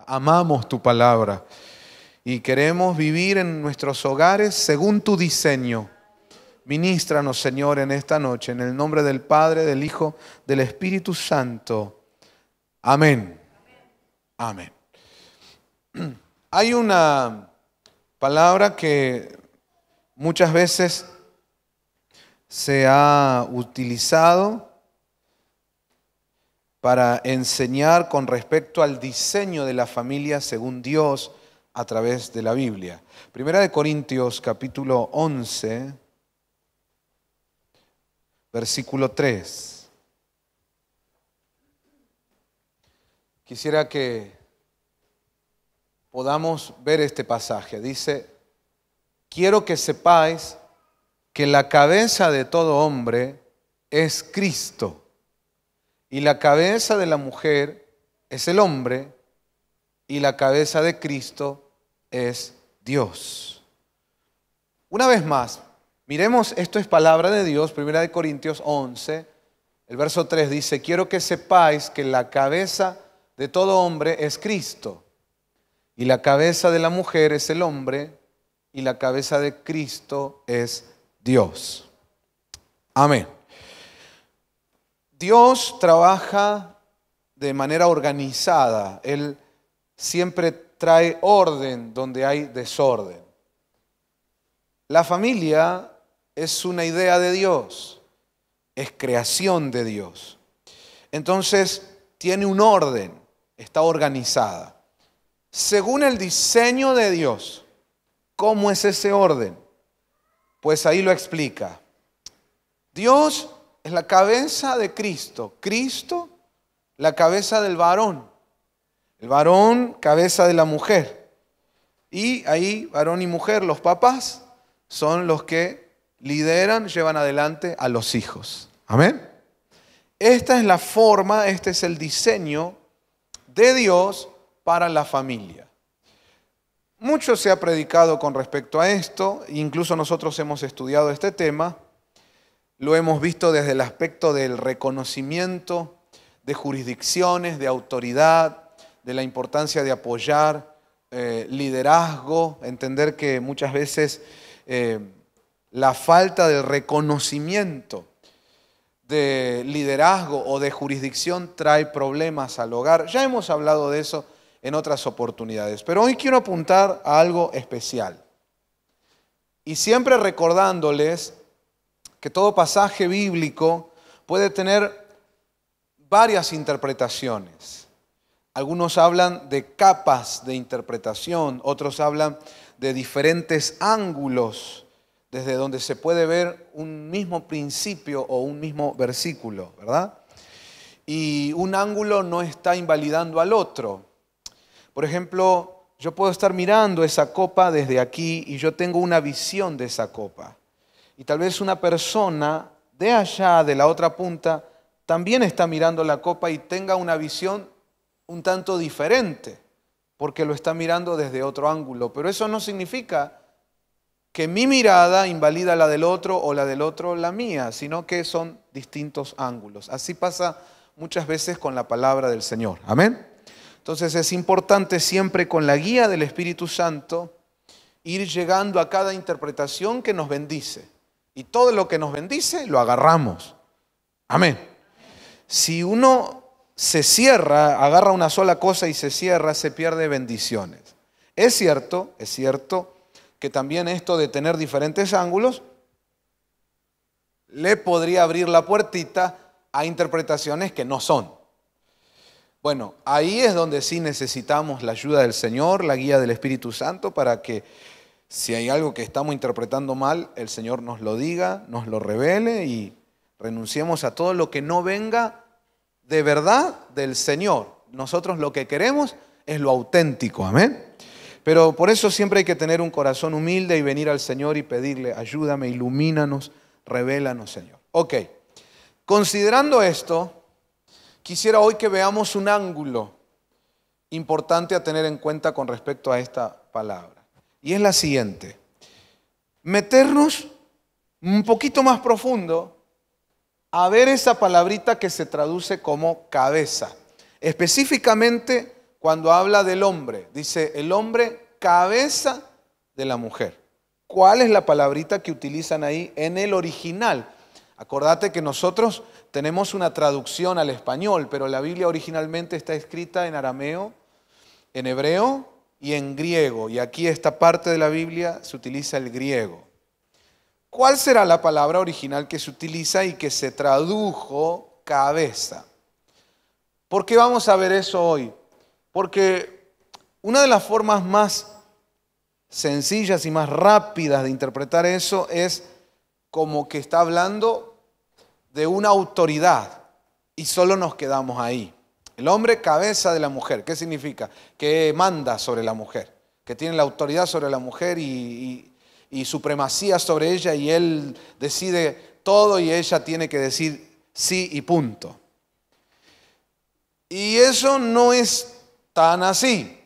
amamos tu palabra y queremos vivir en nuestros hogares según tu diseño. Ministranos, Señor, en esta noche, en el nombre del Padre, del Hijo, del Espíritu Santo. Amén. Amén. Hay una palabra que muchas veces se ha utilizado para enseñar con respecto al diseño de la familia según Dios a través de la Biblia. Primera de Corintios, capítulo 11, versículo 3. Quisiera que podamos ver este pasaje. Dice: quiero que sepáis que la cabeza de todo hombre es Cristo, y la cabeza de la mujer es el hombre, y la cabeza de Cristo es Dios. Una vez más, miremos, esto es palabra de Dios. Primera de Corintios 11, el verso 3 dice: quiero que sepáis que la cabeza de todo hombre es Cristo, y la cabeza de la mujer es el hombre, y la cabeza de Cristo es Dios. Amén. Dios trabaja de manera organizada. Él siempre trae orden donde hay desorden. La familia es una idea de Dios, es creación de Dios. Entonces tiene un orden, está organizada. Según el diseño de Dios, ¿cómo es ese orden? Pues ahí lo explica. Dios es la cabeza de Cristo. Cristo, la cabeza del varón. El varón, cabeza de la mujer. Y ahí, varón y mujer, los papás, son los que lideran, llevan adelante a los hijos. Amén. Esta es la forma, este es el diseño de Dios para la familia. Mucho se ha predicado con respecto a esto, incluso nosotros hemos estudiado este tema, lo hemos visto desde el aspecto del reconocimiento de jurisdicciones, de autoridad, de la importancia de apoyar liderazgo, entender que muchas veces la falta del reconocimiento de liderazgo o de jurisdicción trae problemas al hogar. Ya hemos hablado de eso en otras oportunidades, pero hoy quiero apuntar a algo especial. Y siempre recordándoles que todo pasaje bíblico puede tener varias interpretaciones. Algunos hablan de capas de interpretación, otros hablan de diferentes ángulos desde donde se puede ver un mismo principio o un mismo versículo, ¿verdad? Y un ángulo no está invalidando al otro. Por ejemplo, yo puedo estar mirando esa copa desde aquí y yo tengo una visión de esa copa. Y tal vez una persona de allá, de la otra punta, también está mirando la copa y tenga una visión un tanto diferente, porque lo está mirando desde otro ángulo. Pero eso no significa que mi mirada invalida la del otro o la del otro la mía, sino que son distintos ángulos. Así pasa muchas veces con la palabra del Señor. Amén. Entonces es importante siempre con la guía del Espíritu Santo ir llegando a cada interpretación que nos bendice. Y todo lo que nos bendice lo agarramos. Amén. Si uno se cierra, agarra una sola cosa y se cierra, se pierde bendiciones. Es cierto que también esto de tener diferentes ángulos le podría abrir la puertita a interpretaciones que no son. Bueno, ahí es donde sí necesitamos la ayuda del Señor, la guía del Espíritu Santo, para que si hay algo que estamos interpretando mal, el Señor nos lo diga, nos lo revele y renunciemos a todo lo que no venga de verdad del Señor. Nosotros lo que queremos es lo auténtico, amén. Pero por eso siempre hay que tener un corazón humilde y venir al Señor y pedirle: ayúdame, ilumínanos, revélanos, Señor. Ok, considerando esto, quisiera hoy que veamos un ángulo importante a tener en cuenta con respecto a esta palabra. Y es la siguiente: meternos un poquito más profundo a ver esa palabrita que se traduce como cabeza. Específicamente cuando habla del hombre. Dice, el hombre cabeza de la mujer. ¿Cuál es la palabrita que utilizan ahí en el original? Acordate que nosotros tenemos una traducción al español, pero la Biblia originalmente está escrita en arameo, en hebreo y en griego. Y aquí esta parte de la Biblia se utiliza el griego. ¿Cuál será la palabra original que se utiliza y que se tradujo cabeza? ¿Por qué vamos a ver eso hoy? Porque una de las formas más sencillas y más rápidas de interpretar eso es como que está hablando de una autoridad y solo nos quedamos ahí. El hombre cabeza de la mujer. ¿Qué significa? Que manda sobre la mujer, que tiene la autoridad sobre la mujer y supremacía sobre ella, y él decide todo y ella tiene que decir sí y punto. Y eso no es tan así.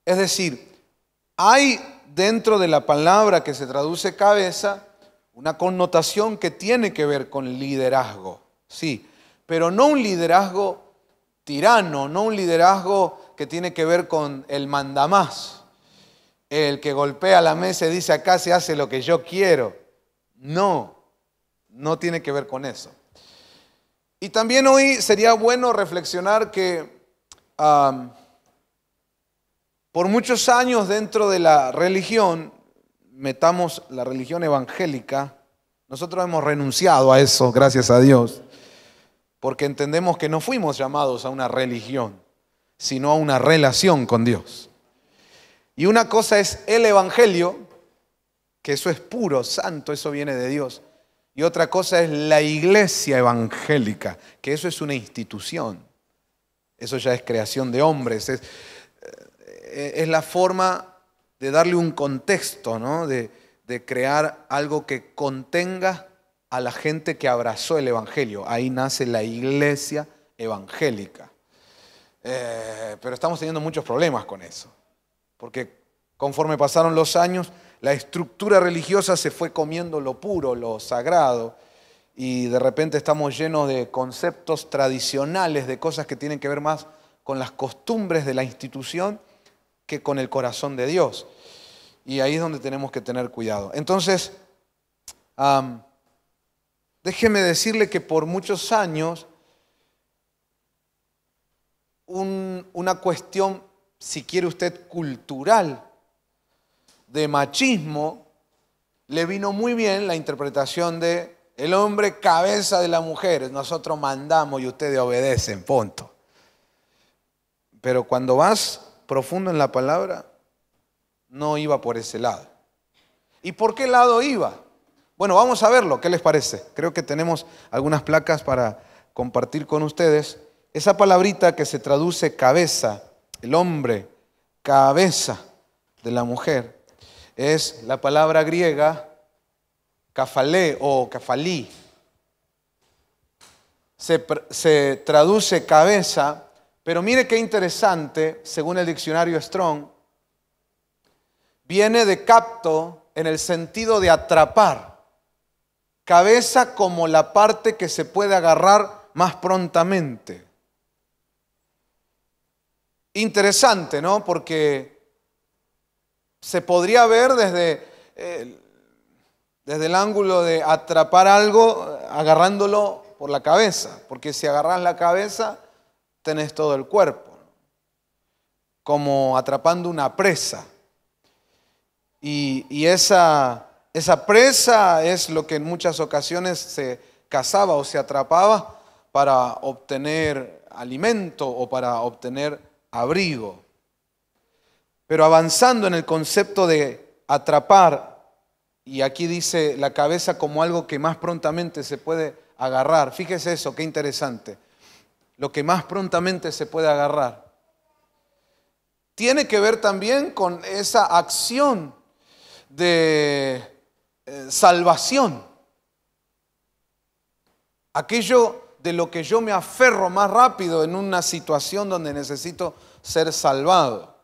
Es decir, hay dentro de la palabra que se traduce cabeza una connotación que tiene que ver con liderazgo, sí, pero no un liderazgo tirano, no un liderazgo que tiene que ver con el mandamás, el que golpea la mesa y dice acá se hace lo que yo quiero. No, no tiene que ver con eso. Y también hoy sería bueno reflexionar que por muchos años dentro de la religión, metamos la religión evangélica, nosotros hemos renunciado a eso, gracias a Dios, porque entendemos que no fuimos llamados a una religión, sino a una relación con Dios. Y una cosa es el evangelio, que eso es puro, santo, eso viene de Dios. Y otra cosa es la iglesia evangélica, que eso es una institución. Eso ya es creación de hombres, es la forma de darle un contexto, ¿no? De crear algo que contenga a la gente que abrazó el evangelio. Ahí nace la iglesia evangélica. Pero estamos teniendo muchos problemas con eso, porque conforme pasaron los años, la estructura religiosa se fue comiendo lo puro, lo sagrado, y de repente estamos llenos de conceptos tradicionales, de cosas que tienen que ver más con las costumbres de la institución que con el corazón de Dios. Y ahí es donde tenemos que tener cuidado. Entonces, déjeme decirle que por muchos años una cuestión, si quiere usted, cultural, de machismo, le vino muy bien la interpretación de el hombre cabeza de la mujer, nosotros mandamos y ustedes obedecen, punto. Pero cuando vas profundo en la palabra, no iba por ese lado. ¿Y por qué lado iba? Bueno, vamos a verlo, ¿qué les parece? Creo que tenemos algunas placas para compartir con ustedes. Esa palabrita que se traduce cabeza, el hombre, cabeza de la mujer, es la palabra griega kafalé o kafalí. Se traduce cabeza, pero mire qué interesante, según el diccionario Strong, viene de capto en el sentido de atrapar. Cabeza como la parte que se puede agarrar más prontamente. Interesante, ¿no? Porque se podría ver desde el ángulo de atrapar algo agarrándolo por la cabeza, porque si agarras la cabeza tenés todo el cuerpo, como atrapando una presa. Y esa presa es lo que en muchas ocasiones se cazaba o se atrapaba para obtener alimento o para obtener abrigo. Pero avanzando en el concepto de atrapar, y aquí dice la cabeza como algo que más prontamente se puede agarrar. Fíjese eso, qué interesante. Lo que más prontamente se puede agarrar. Tiene que ver también con esa acción de salvación. Aquello de lo que yo me aferro más rápido en una situación donde necesito ser salvado.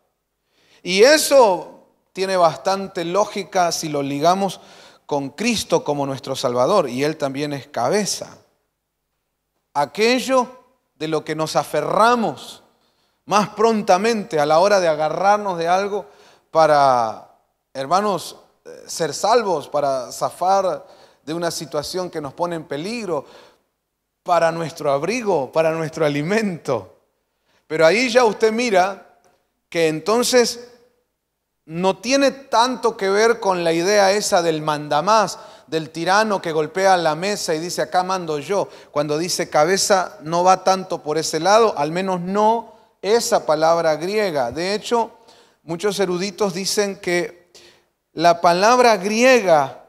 Y eso tiene bastante lógica si lo ligamos con Cristo como nuestro Salvador, y Él también es cabeza. Aquello de lo que nos aferramos más prontamente a la hora de agarrarnos de algo para, hermanos, ser salvos, para zafar de una situación que nos pone en peligro, para nuestro abrigo, para nuestro alimento. Pero ahí ya usted mira que entonces no tiene tanto que ver con la idea esa del mandamás, del tirano que golpea la mesa y dice acá mando yo. Cuando dice cabeza no va tanto por ese lado, al menos no esa palabra griega. De hecho, muchos eruditos dicen que la palabra griega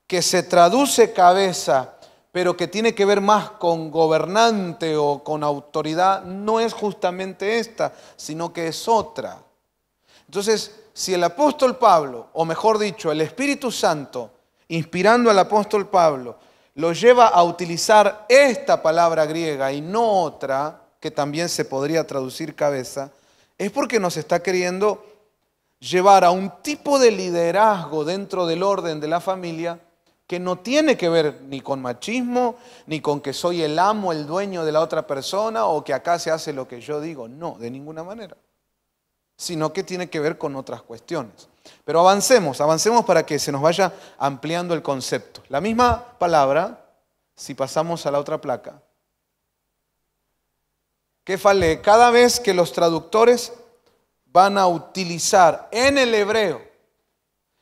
que se traduce cabeza, pero que tiene que ver más con gobernante o con autoridad, no es justamente esta, sino que es otra. Entonces, si el apóstol Pablo, o mejor dicho, el Espíritu Santo, inspirando al apóstol Pablo, lo lleva a utilizar esta palabra griega y no otra, que también se podría traducir cabeza, es porque nos está queriendo llevar a un tipo de liderazgo dentro del orden de la familia que no tiene que ver ni con machismo, ni con que soy el amo, el dueño de la otra persona, o que acá se hace lo que yo digo. No, de ninguna manera. Sino que tiene que ver con otras cuestiones. Pero avancemos para que se nos vaya ampliando el concepto. La misma palabra, si pasamos a la otra placa, Kefale, cada vez que los traductores van a utilizar en el hebreo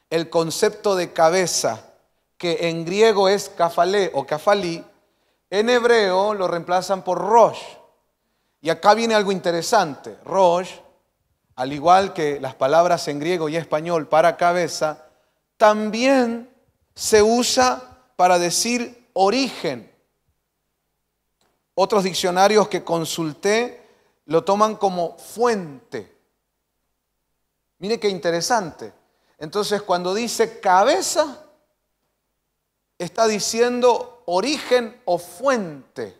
el concepto de cabeza, que en griego es kafale o kafali, en hebreo lo reemplazan por rosh. Y acá viene algo interesante. Rosh, al igual que las palabras en griego y español para cabeza, también se usa para decir origen. Otros diccionarios que consulté lo toman como fuente. Mire qué interesante. Entonces, cuando dice cabeza, está diciendo origen o fuente.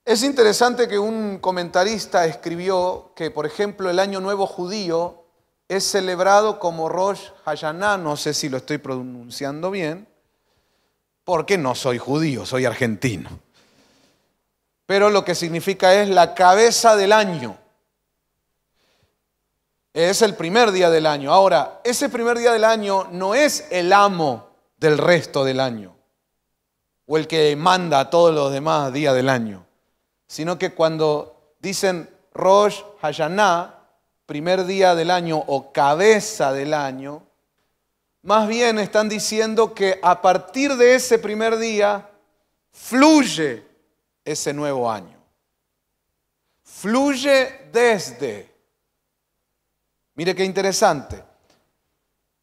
Es interesante que un comentarista escribió que, por ejemplo, el Año Nuevo judío es celebrado como Rosh Hashanah, no sé si lo estoy pronunciando bien, porque no soy judío, soy argentino. Pero lo que significa es la cabeza del año. Es el primer día del año. Ahora, ese primer día del año no es el amo del resto del año, o el que manda a todos los demás días del año, sino que cuando dicen Rosh Hashanah, primer día del año o cabeza del año, más bien están diciendo que a partir de ese primer día fluye ese nuevo año. Fluye desde. Mire qué interesante.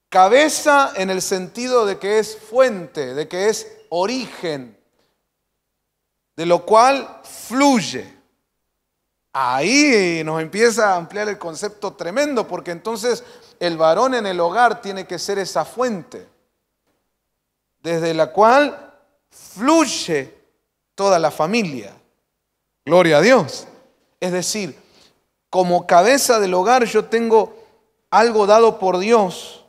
Cabeza en el sentido de que es fuente, de que es origen, de lo cual fluye. Ahí nos empieza a ampliar el concepto tremendo, porque entonces el varón en el hogar tiene que ser esa fuente, desde la cual fluye toda la familia. Gloria a Dios. Es decir, como cabeza del hogar yo tengo algo dado por Dios,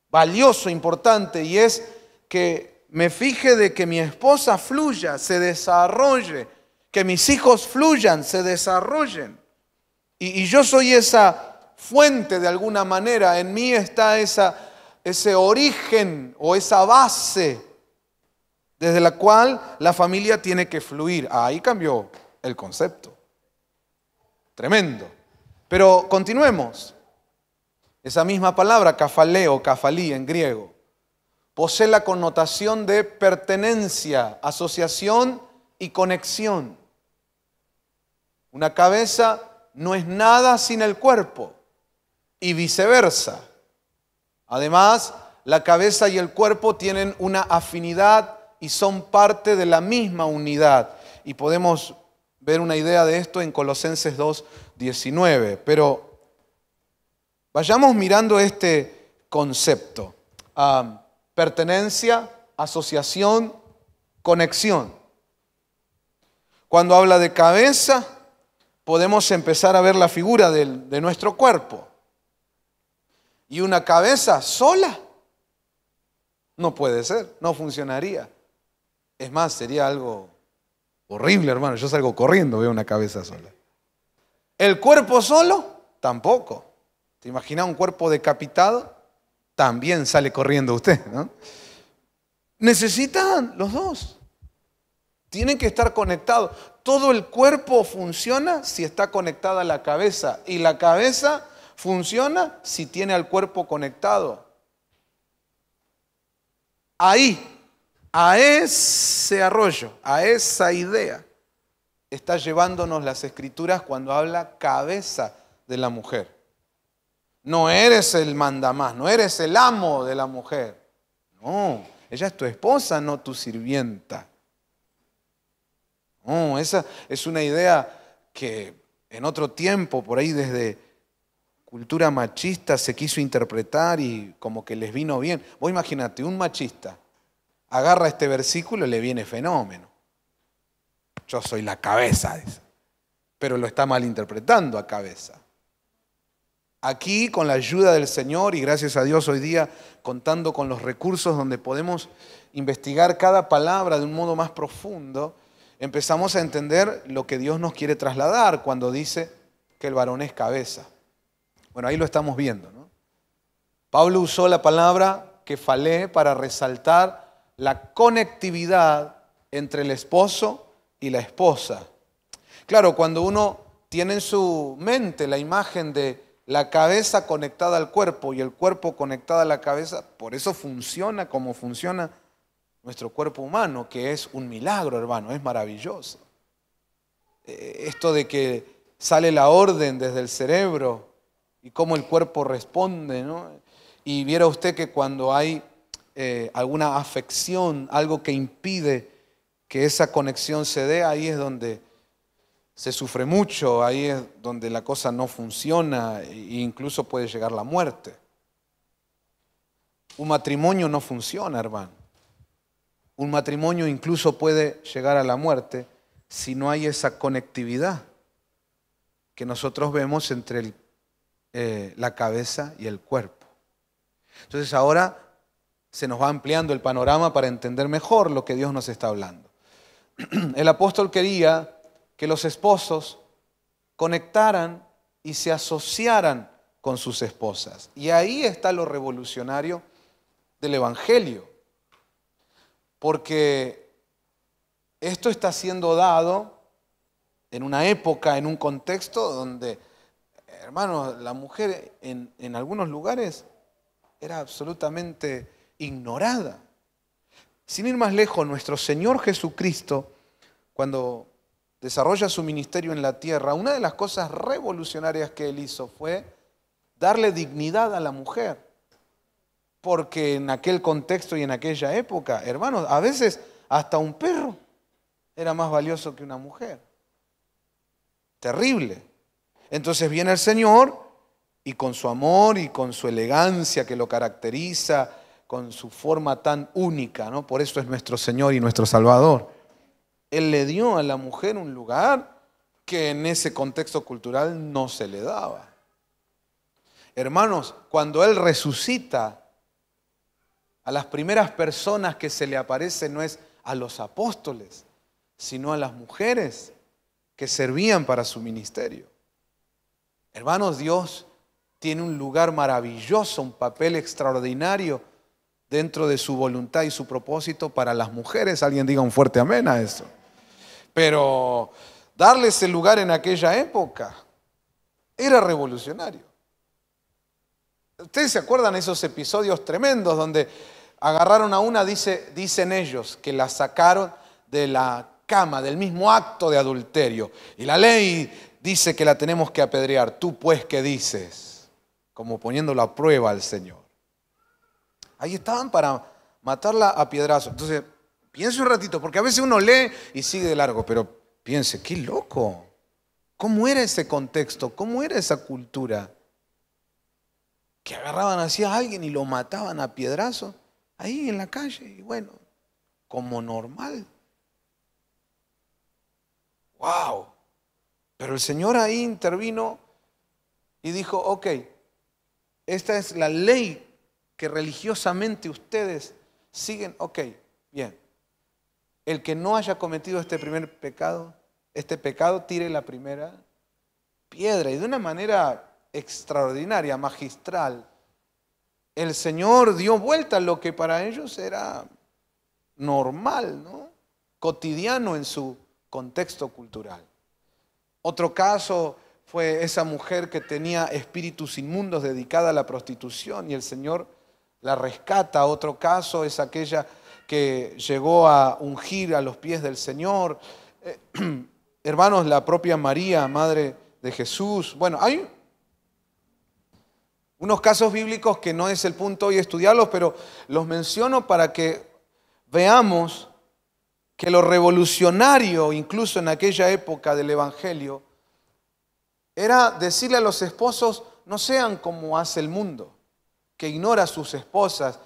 valioso, importante, y es que me fije de que mi esposa fluya, se desarrolle, que mis hijos fluyan, se desarrollen. Y yo soy esa fuente de alguna manera, en mí está ese origen o esa base desde la cual la familia tiene que fluir. Ahí cambió el concepto. Tremendo. Pero continuemos. Esa misma palabra, kafale o kafalí en griego, posee la connotación de pertenencia, asociación y conexión. Una cabeza no es nada sin el cuerpo y viceversa. Además, la cabeza y el cuerpo tienen una afinidad y son parte de la misma unidad. Y podemos ver una idea de esto en Colosenses 2:19. Pero vayamos mirando este concepto. Pertenencia, asociación, conexión. Cuando habla de cabeza, podemos empezar a ver la figura de nuestro cuerpo. Y una cabeza sola no puede ser, no funcionaría. Es más, sería algo horrible, hermano. Yo salgo corriendo, veo una cabeza sola. ¿El cuerpo solo? Tampoco. ¿Te imaginas un cuerpo decapitado? También sale corriendo usted, ¿no? Necesitan los dos. Tienen que estar conectados. Todo el cuerpo funciona si está conectada a la cabeza. Y la cabeza funciona si tiene al cuerpo conectado. Ahí, a ese arroyo, a esa idea, está llevándonos las Escrituras cuando habla cabeza de la mujer. No eres el mandamás, no eres el amo de la mujer. No, ella es tu esposa, no tu sirvienta. No, esa es una idea que en otro tiempo, por ahí desde cultura machista, se quiso interpretar y como que les vino bien. Vos imagínate, un machista agarra este versículo y le viene fenómeno. Yo soy la cabeza de esa. Pero lo está malinterpretando a cabeza. Aquí, con la ayuda del Señor, y gracias a Dios hoy día, contando con los recursos donde podemos investigar cada palabra de un modo más profundo, empezamos a entender lo que Dios nos quiere trasladar cuando dice que el varón es cabeza. Bueno, ahí lo estamos viendo, ¿no? Pablo usó la palabra kefalé para resaltar la conectividad entre el esposo y la esposa. Claro, cuando uno tiene en su mente la imagen de la cabeza conectada al cuerpo y el cuerpo conectado a la cabeza, por eso funciona como funciona nuestro cuerpo humano, que es un milagro, hermano, es maravilloso. Esto de que sale la orden desde el cerebro y cómo el cuerpo responde, ¿no? Y viera usted que cuando hay alguna afección, algo que impide que esa conexión se dé, ahí es donde se sufre mucho, ahí es donde la cosa no funciona e incluso puede llegar la muerte. Un matrimonio no funciona, hermano. Un matrimonio incluso puede llegar a la muerte si no hay esa conectividad que nosotros vemos entre la cabeza y el cuerpo. Entonces ahora se nos va ampliando el panorama para entender mejor lo que Dios nos está hablando. El apóstol quería que los esposos conectaran y se asociaran con sus esposas. Y ahí está lo revolucionario del Evangelio. Porque esto está siendo dado en una época, en un contexto donde, hermanos, la mujer en algunos lugares era absolutamente ignorada. Sin ir más lejos, nuestro Señor Jesucristo, cuando desarrolla su ministerio en la tierra, una de las cosas revolucionarias que Él hizo fue darle dignidad a la mujer. Porque en aquel contexto y en aquella época, hermanos, a veces hasta un perro era más valioso que una mujer. Terrible. Entonces viene el Señor y con su amor y con su elegancia que lo caracteriza, con su forma tan única, ¿no? Por eso es nuestro Señor y nuestro Salvador. Él le dio a la mujer un lugar que en ese contexto cultural no se le daba. Hermanos, cuando Él resucita, a las primeras personas que se le aparece no es a los apóstoles, sino a las mujeres que servían para su ministerio. Hermanos, Dios tiene un lugar maravilloso, un papel extraordinario dentro de su voluntad y su propósito para las mujeres. Alguien diga un fuerte amén a eso. Pero darle ese lugar en aquella época era revolucionario. ¿Ustedes se acuerdan de esos episodios tremendos donde agarraron a una, dicen ellos, que la sacaron de la cama, del mismo acto de adulterio? Y la ley dice que la tenemos que apedrear. ¿Tú pues qué dices? Como poniéndolo a prueba al Señor. Ahí estaban para matarla a piedrazos. Entonces, piense un ratito, porque a veces uno lee y sigue de largo, pero piense, qué loco. ¿Cómo era ese contexto? ¿Cómo era esa cultura? Que agarraban así a alguien y lo mataban a piedrazos ahí en la calle. Y bueno, como normal. ¡Wow! Pero el Señor ahí intervino y dijo, ok, esta es la ley que religiosamente ustedes siguen. Ok, bien. El que no haya cometido este pecado, tire la primera piedra y de una manera extraordinaria, magistral, el Señor dio vuelta a lo que para ellos era normal, ¿no? Cotidiano en su contexto cultural. Otro caso fue esa mujer que tenía espíritus inmundos dedicada a la prostitución y el Señor la rescata. Otro caso es aquella que llegó a ungir a los pies del Señor. Hermanos, la propia María, madre de Jesús. Bueno, hay unos casos bíblicos que no es el punto hoy estudiarlos, pero los menciono para que veamos que lo revolucionario, incluso en aquella época del Evangelio, era decirle a los esposos, no sean como hace el mundo, que ignora a sus esposas,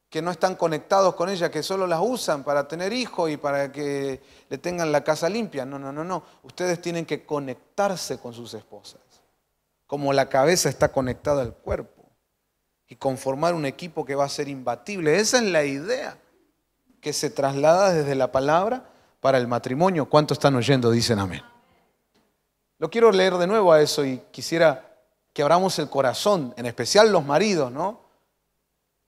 que no están conectados con ellas, que solo las usan para tener hijos y para que le tengan la casa limpia. No, no, no, no. Ustedes tienen que conectarse con sus esposas, como la cabeza está conectada al cuerpo, y conformar un equipo que va a ser imbatible. Esa es la idea que se traslada desde la palabra para el matrimonio. ¿Cuántos están oyendo? Dicen amén. Lo quiero leer de nuevo a eso y quisiera que abramos el corazón, en especial los maridos, ¿no?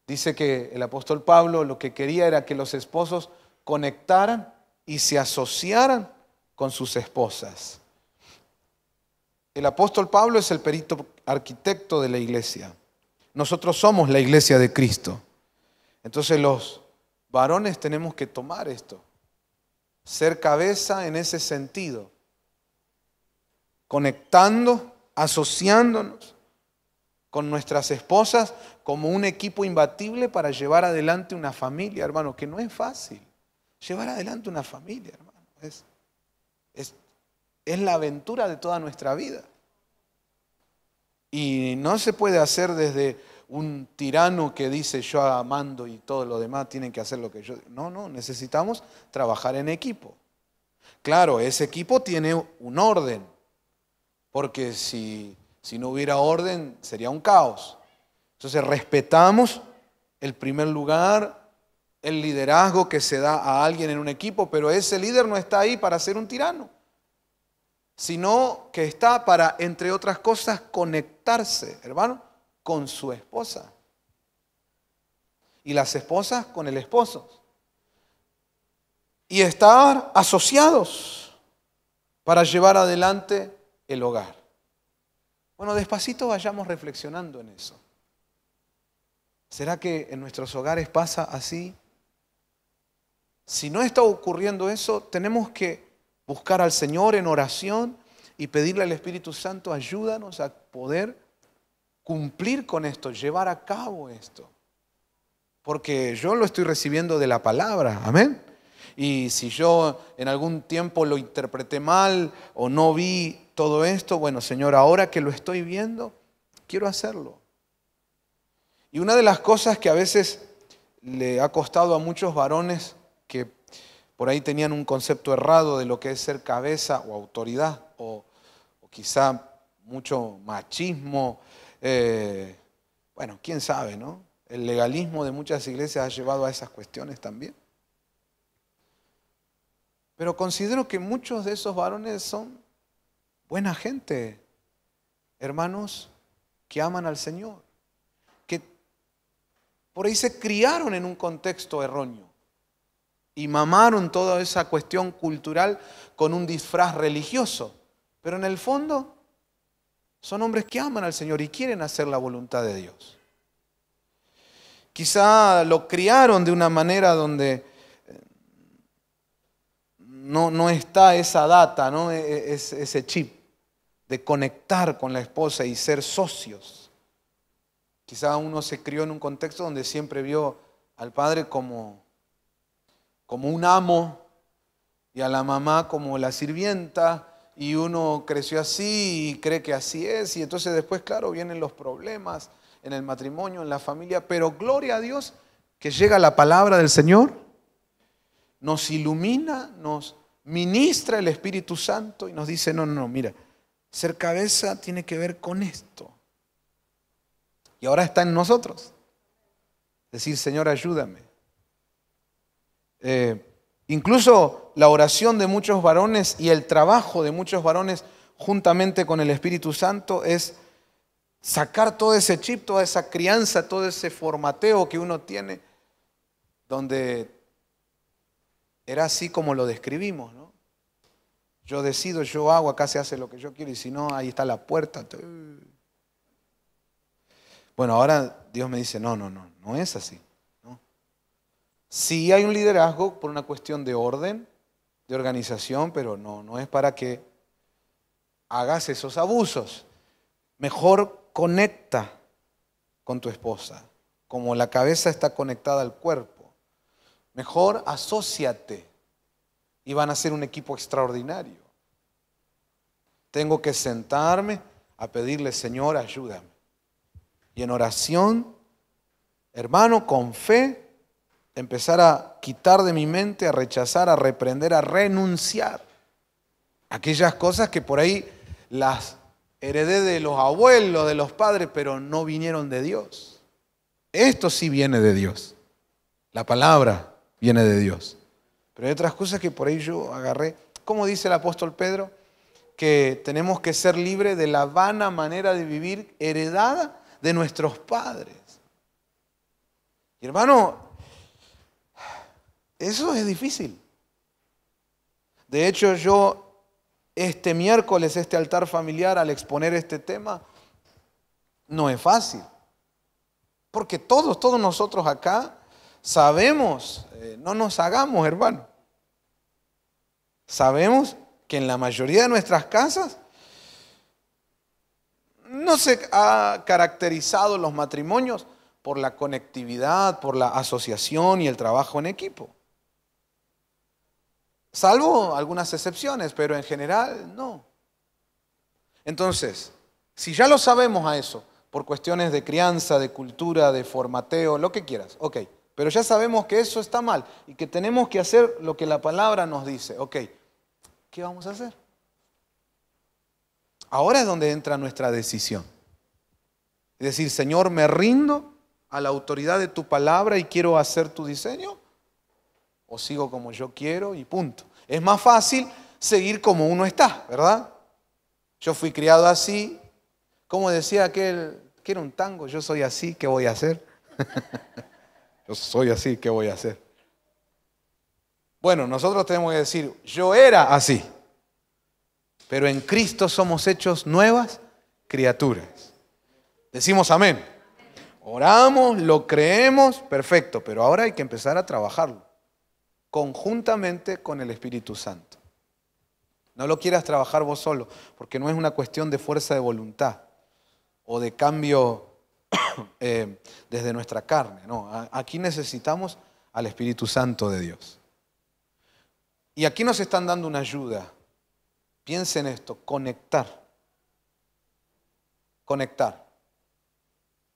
Dice que el apóstol Pablo lo que quería era que los esposos conectaran y se asociaran con sus esposas. El apóstol Pablo es el perito arquitecto de la iglesia. Nosotros somos la iglesia de Cristo. Entonces los varones tenemos que tomar esto, ser cabeza en ese sentido, conectando, asociándonos con nuestras esposas como un equipo imbatible para llevar adelante una familia, hermano, que no es fácil. Llevar adelante una familia, hermano, es la aventura de toda nuestra vida. Y no se puede hacer desde un tirano que dice yo mando y todo lo demás tienen que hacer lo que yo. No, no, necesitamos trabajar en equipo. Claro, ese equipo tiene un orden, porque si no hubiera orden sería un caos. Entonces respetamos el primer lugar, el liderazgo que se da a alguien en un equipo, pero ese líder no está ahí para ser un tirano, sino que está para, entre otras cosas, conectarse, hermano, con su esposa. Y las esposas con el esposo. Y estar asociados para llevar adelante el hogar. Bueno, despacito vayamos reflexionando en eso. ¿Será que en nuestros hogares pasa así? Si no está ocurriendo eso, tenemos que buscar al Señor en oración y pedirle al Espíritu Santo, ayúdanos a poder cumplir con esto, llevar a cabo esto. Porque yo lo estoy recibiendo de la palabra, amén. Y si yo en algún tiempo lo interpreté mal o no vi todo esto, bueno, Señor, ahora que lo estoy viendo, quiero hacerlo. Y una de las cosas que a veces le ha costado a muchos varones que por ahí tenían un concepto errado de lo que es ser cabeza o autoridad, o quizá mucho machismo, bueno, quién sabe, ¿no? El legalismo de muchas iglesias ha llevado a esas cuestiones también. Pero considero que muchos de esos varones son buena gente, hermanos que aman al Señor, que por ahí se criaron en un contexto erróneo y mamaron toda esa cuestión cultural con un disfraz religioso, pero en el fondo son hombres que aman al Señor y quieren hacer la voluntad de Dios. Quizá lo criaron de una manera donde no está esa data, ¿no? Ese chip de conectar con la esposa y ser socios. Quizá uno se crió en un contexto donde siempre vio al padre como un amo y a la mamá como la sirvienta, y uno creció así y cree que así es, y entonces después, claro, vienen los problemas en el matrimonio, en la familia, pero gloria a Dios que llega la palabra del Señor, nos ilumina, nos ministra el Espíritu Santo y nos dice, no, mira, ser cabeza tiene que ver con esto. Y ahora está en nosotros. Decir, Señor, ayúdame. Incluso la oración de muchos varones y el trabajo de muchos varones juntamente con el Espíritu Santo es sacar todo ese chip, toda esa crianza, todo ese formateo que uno tiene, donde era así como lo describimos, ¿no? Yo decido, yo hago, acá se hace lo que yo quiero y si no, ahí está la puerta. Bueno, ahora Dios me dice, no es así, ¿no? Sí hay un liderazgo por una cuestión de orden, de organización, pero no es para que hagas esos abusos. Mejor conecta con tu esposa, como la cabeza está conectada al cuerpo. Mejor asóciate y van a ser un equipo extraordinario. Tengo que sentarme a pedirle, Señor, ayúdame. Y en oración, hermano, con fe, empezar a quitar de mi mente, a rechazar, a reprender, a renunciar aquellas cosas que por ahí las heredé de los abuelos, de los padres, pero no vinieron de Dios. Esto sí viene de Dios. La palabra viene de Dios. Pero hay otras cosas que por ahí yo agarré. ¿Cómo dice el apóstol Pedro? Que tenemos que ser libres de la vana manera de vivir heredada de nuestros padres. Y hermano, eso es difícil. De hecho, yo este miércoles, este altar familiar, al exponer este tema, no es fácil. Porque todos nosotros acá sabemos, no nos hagamos, hermano. Sabemos que en la mayoría de nuestras casas no se ha caracterizado los matrimonios por la conectividad, por la asociación y el trabajo en equipo. Salvo algunas excepciones, pero en general no. Entonces, si ya lo sabemos a eso, por cuestiones de crianza, de cultura, de formateo, lo que quieras, ok, pero ya sabemos que eso está mal y que tenemos que hacer lo que la palabra nos dice, ok, ¿qué vamos a hacer? Ahora es donde entra nuestra decisión. Es decir, Señor, me rindo a la autoridad de tu palabra y quiero hacer tu diseño, o sigo como yo quiero y punto. Es más fácil seguir como uno está, ¿verdad? Yo fui criado así, como decía aquel, que era un tango, yo soy así, ¿qué voy a hacer? Yo soy así, ¿qué voy a hacer? Bueno, nosotros tenemos que decir, yo era así, pero en Cristo somos hechos nuevas criaturas. Decimos amén. Oramos, lo creemos, perfecto, pero ahora hay que empezar a trabajarlo conjuntamente con el Espíritu Santo. No lo quieras trabajar vos solo, porque no es una cuestión de fuerza de voluntad o de cambio desde nuestra carne. No, aquí necesitamos al Espíritu Santo de Dios. Y aquí nos están dando una ayuda. Piensen esto, conectar. Conectar.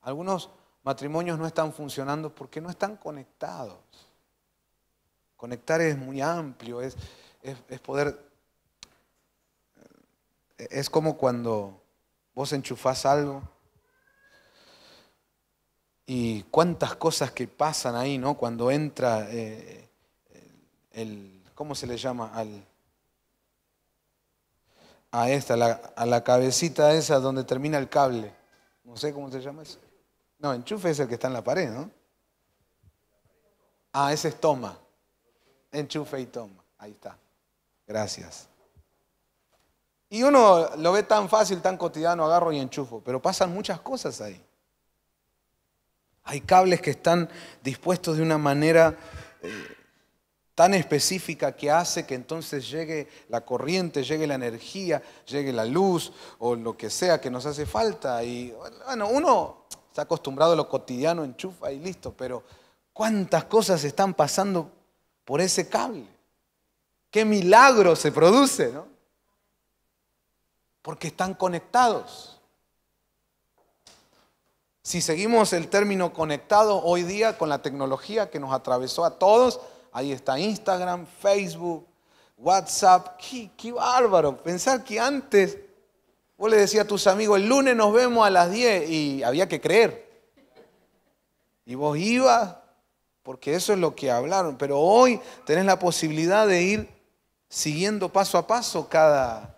Algunos matrimonios no están funcionando porque no están conectados. Conectar es muy amplio, es poder, es como cuando vos enchufás algo y cuántas cosas que pasan ahí, ¿no? Cuando entra ¿cómo se le llama? A la cabecita esa donde termina el cable. No sé cómo se llama eso. No, enchufe es el que está en la pared, ¿no? Ah, ese es toma. Enchufe y toma. Ahí está. Gracias. Y uno lo ve tan fácil, tan cotidiano, agarro y enchufo, pero pasan muchas cosas ahí. Hay cables que están dispuestos de una manera tan específica que hace que entonces llegue la corriente, llegue la energía, llegue la luz o lo que sea que nos hace falta. Y bueno, uno está acostumbrado a lo cotidiano, enchufa y listo, pero ¿cuántas cosas están pasando por ese cable? ¿Qué milagro se produce, no? Porque están conectados. Si seguimos el término conectado hoy día con la tecnología que nos atravesó a todos, ahí está Instagram, Facebook, WhatsApp. ¡Qué bárbaro! Pensar que antes vos le decías a tus amigos, el lunes nos vemos a las 10 y había que creer. Y vos ibas porque eso es lo que hablaron. Pero hoy tenés la posibilidad de ir siguiendo paso a paso cada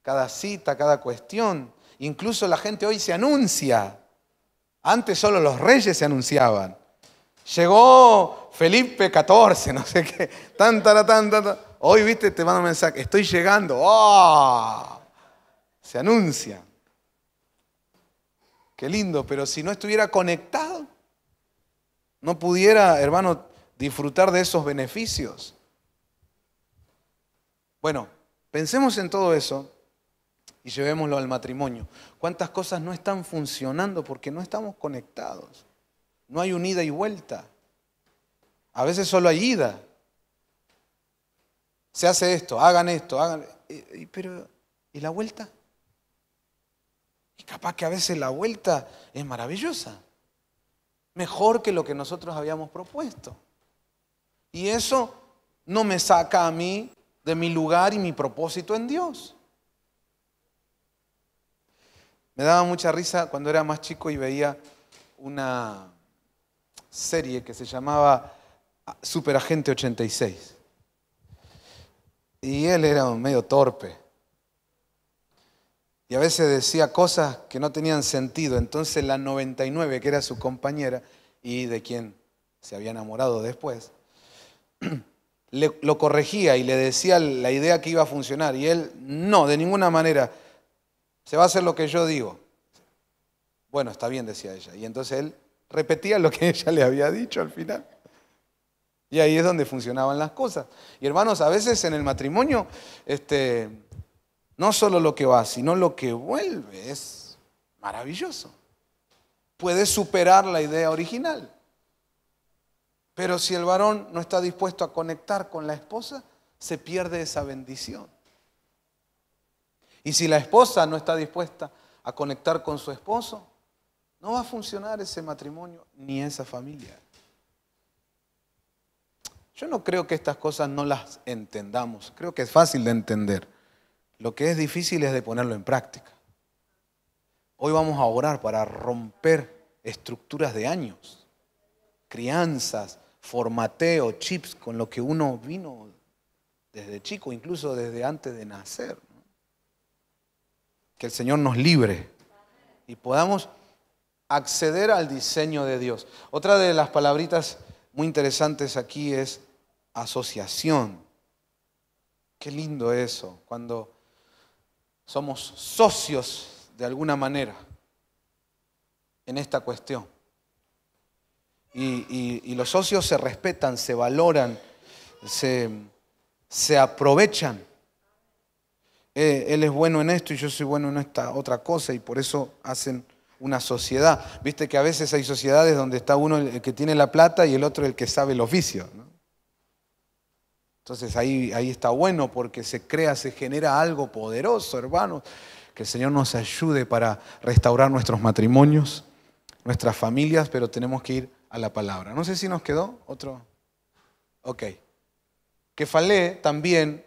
cada cita, cada cuestión. Incluso la gente hoy se anuncia. Antes solo los reyes se anunciaban. Llegó Felipe XIV, no sé qué. Hoy, viste, te mandan un mensaje. Estoy llegando. ¡Oh! Se anuncia. Qué lindo, pero si no estuviera conectado, no pudiera, hermano, disfrutar de esos beneficios. Bueno, pensemos en todo eso y llevémoslo al matrimonio. ¿Cuántas cosas no están funcionando porque no estamos conectados? No hay un ida y vuelta. A veces solo hay ida. Se hace esto, hagan esto, hagan... Pero, ¿y la vuelta? Y capaz que a veces la vuelta es maravillosa. Mejor que lo que nosotros habíamos propuesto. Y eso no me saca a mí de mi lugar y mi propósito en Dios. Me daba mucha risa cuando era más chico y veía una serie que se llamaba Superagente 86. Y él era medio torpe. Y a veces decía cosas que no tenían sentido. Entonces la 99, que era su compañera y de quien se había enamorado después, lo corregía y le decía la idea que iba a funcionar. Y él, no, de ninguna manera, se va a hacer lo que yo digo. Bueno, está bien, decía ella. Y entonces él repetía lo que ella le había dicho al final. Y ahí es donde funcionaban las cosas. Y hermanos, a veces en el matrimonio, no solo lo que va, sino lo que vuelve es maravilloso. Puede superar la idea original. Pero si el varón no está dispuesto a conectar con la esposa, se pierde esa bendición. Y si la esposa no está dispuesta a conectar con su esposo, no va a funcionar ese matrimonio ni esa familia. Yo no creo que estas cosas no las entendamos. Creo que es fácil de entender. Lo que es difícil es de ponerlo en práctica. Hoy vamos a orar para romper estructuras de años, crianzas, formateo, chips, con lo que uno vino desde chico, incluso desde antes de nacer, ¿no? Que el Señor nos libre y podamos acceder al diseño de Dios. Otra de las palabritas muy interesantes aquí es asociación. Qué lindo eso, cuando somos socios de alguna manera en esta cuestión. Y los socios se respetan, se valoran, se aprovechan. Él es bueno en esto y yo soy bueno en esta otra cosa y por eso hacen una sociedad. Viste que a veces hay sociedades donde está uno el que tiene la plata y el otro el que sabe el oficio, ¿no? Entonces ahí está bueno porque se crea, se genera algo poderoso, hermanos. Que el Señor nos ayude para restaurar nuestros matrimonios, nuestras familias, pero tenemos que ir a la palabra. No sé si nos quedó otro. Ok. Kefalé también,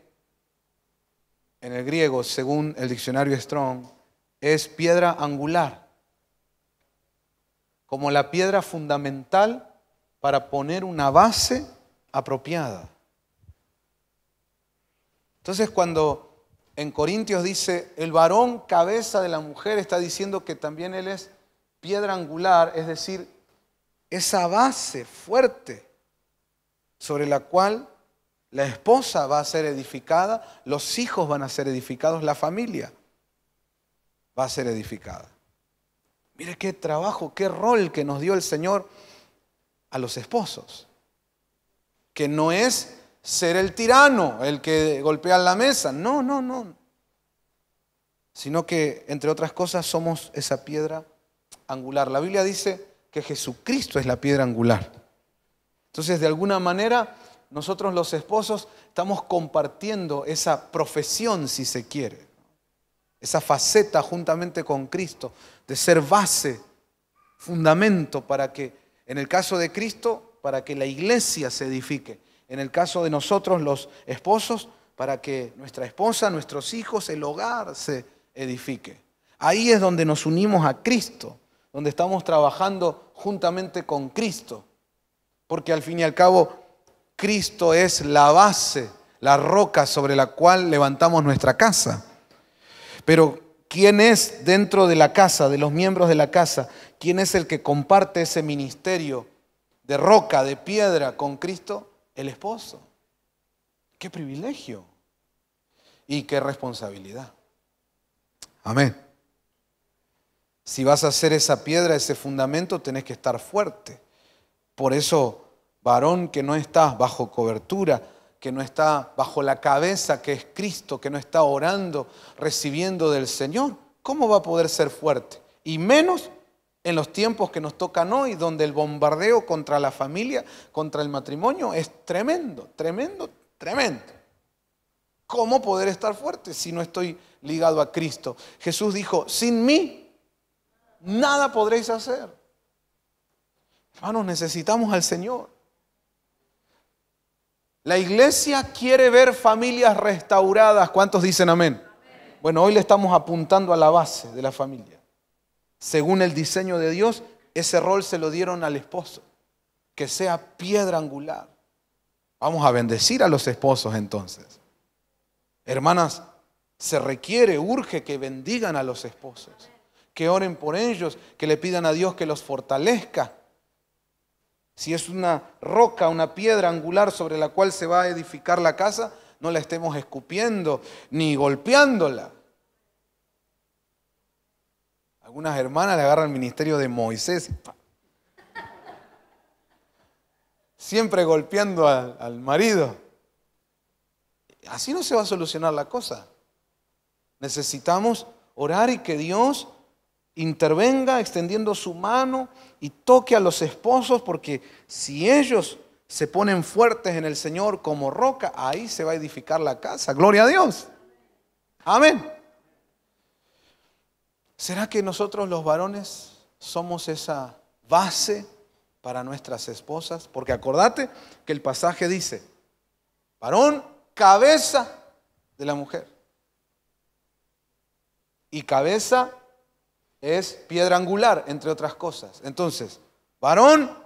en el griego, según el diccionario Strong, es piedra angular, como la piedra fundamental para poner una base apropiada. Entonces cuando en Corintios dice el varón cabeza de la mujer, está diciendo que también él es piedra angular, es decir, esa base fuerte sobre la cual la esposa va a ser edificada, los hijos van a ser edificados, la familia va a ser edificada. Mire qué trabajo, qué rol que nos dio el Señor a los esposos, que no es ser el tirano, el que golpea la mesa, no, sino que entre otras cosas somos esa piedra angular. La Biblia dice que Jesucristo es la piedra angular. Entonces, de alguna manera, nosotros los esposos estamos compartiendo esa profesión, si se quiere, esa faceta juntamente con Cristo, de ser base, fundamento para que, en el caso de Cristo, para que la iglesia se edifique. En el caso de nosotros, los esposos, para que nuestra esposa, nuestros hijos, el hogar se edifique. Ahí es donde nos unimos a Cristo, donde estamos trabajando juntamente con Cristo. Porque al fin y al cabo, Cristo es la base, la roca sobre la cual levantamos nuestra casa. Pero ¿quién es dentro de la casa, de los miembros de la casa? ¿Quién es el que comparte ese ministerio de roca, de piedra con Cristo? El esposo. ¡Qué privilegio! Y qué responsabilidad. Amén. Si vas a hacer esa piedra, ese fundamento, tenés que estar fuerte. Por eso, varón que no está bajo cobertura, que no está bajo la cabeza que es Cristo, que no está orando, recibiendo del Señor, ¿cómo va a poder ser fuerte? Y menos en los tiempos que nos tocan hoy, donde el bombardeo contra la familia, contra el matrimonio, es tremendo, tremendo, tremendo. ¿Cómo poder estar fuerte si no estoy ligado a Cristo? Jesús dijo, sin mí, nada podréis hacer. Hermanos, necesitamos al Señor. La iglesia quiere ver familias restauradas. ¿Cuántos dicen amén? Amén. Bueno, hoy le estamos apuntando a la base de la familia. Según el diseño de Dios, ese rol se lo dieron al esposo. Que sea piedra angular. Vamos a bendecir a los esposos entonces. Hermanas, se requiere, urge que bendigan a los esposos. Que oren por ellos, que le pidan a Dios que los fortalezca. Si es una roca, una piedra angular sobre la cual se va a edificar la casa, no la estemos escupiendo ni golpeándola. Algunas hermanas le agarran el ministerio de Moisés. Siempre golpeando al marido. Así no se va a solucionar la cosa. Necesitamos orar y que Dios intervenga extendiendo su mano y toque a los esposos, porque si ellos se ponen fuertes en el Señor como roca, ahí se va a edificar la casa. Gloria a Dios. Amén. ¿Será que nosotros los varones somos esa base para nuestras esposas? Porque acordate que el pasaje dice, varón, cabeza de la mujer. Y cabeza es piedra angular, entre otras cosas. Entonces, varón,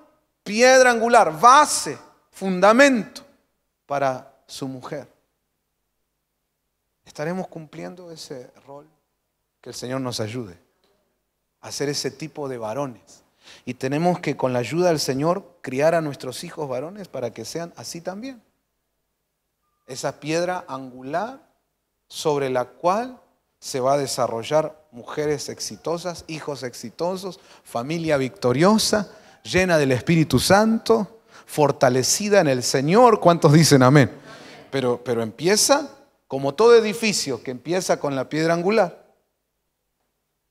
piedra angular, base, fundamento para su mujer. ¿Estaremos cumpliendo ese rol? Que el Señor nos ayude a ser ese tipo de varones. Y tenemos que, con la ayuda del Señor, criar a nuestros hijos varones para que sean así también. Esa piedra angular sobre la cual se va a desarrollar mujeres exitosas, hijos exitosos, familia victoriosa, llena del Espíritu Santo, fortalecida en el Señor. ¿Cuántos dicen amén? Pero empieza como todo edificio que empieza con la piedra angular.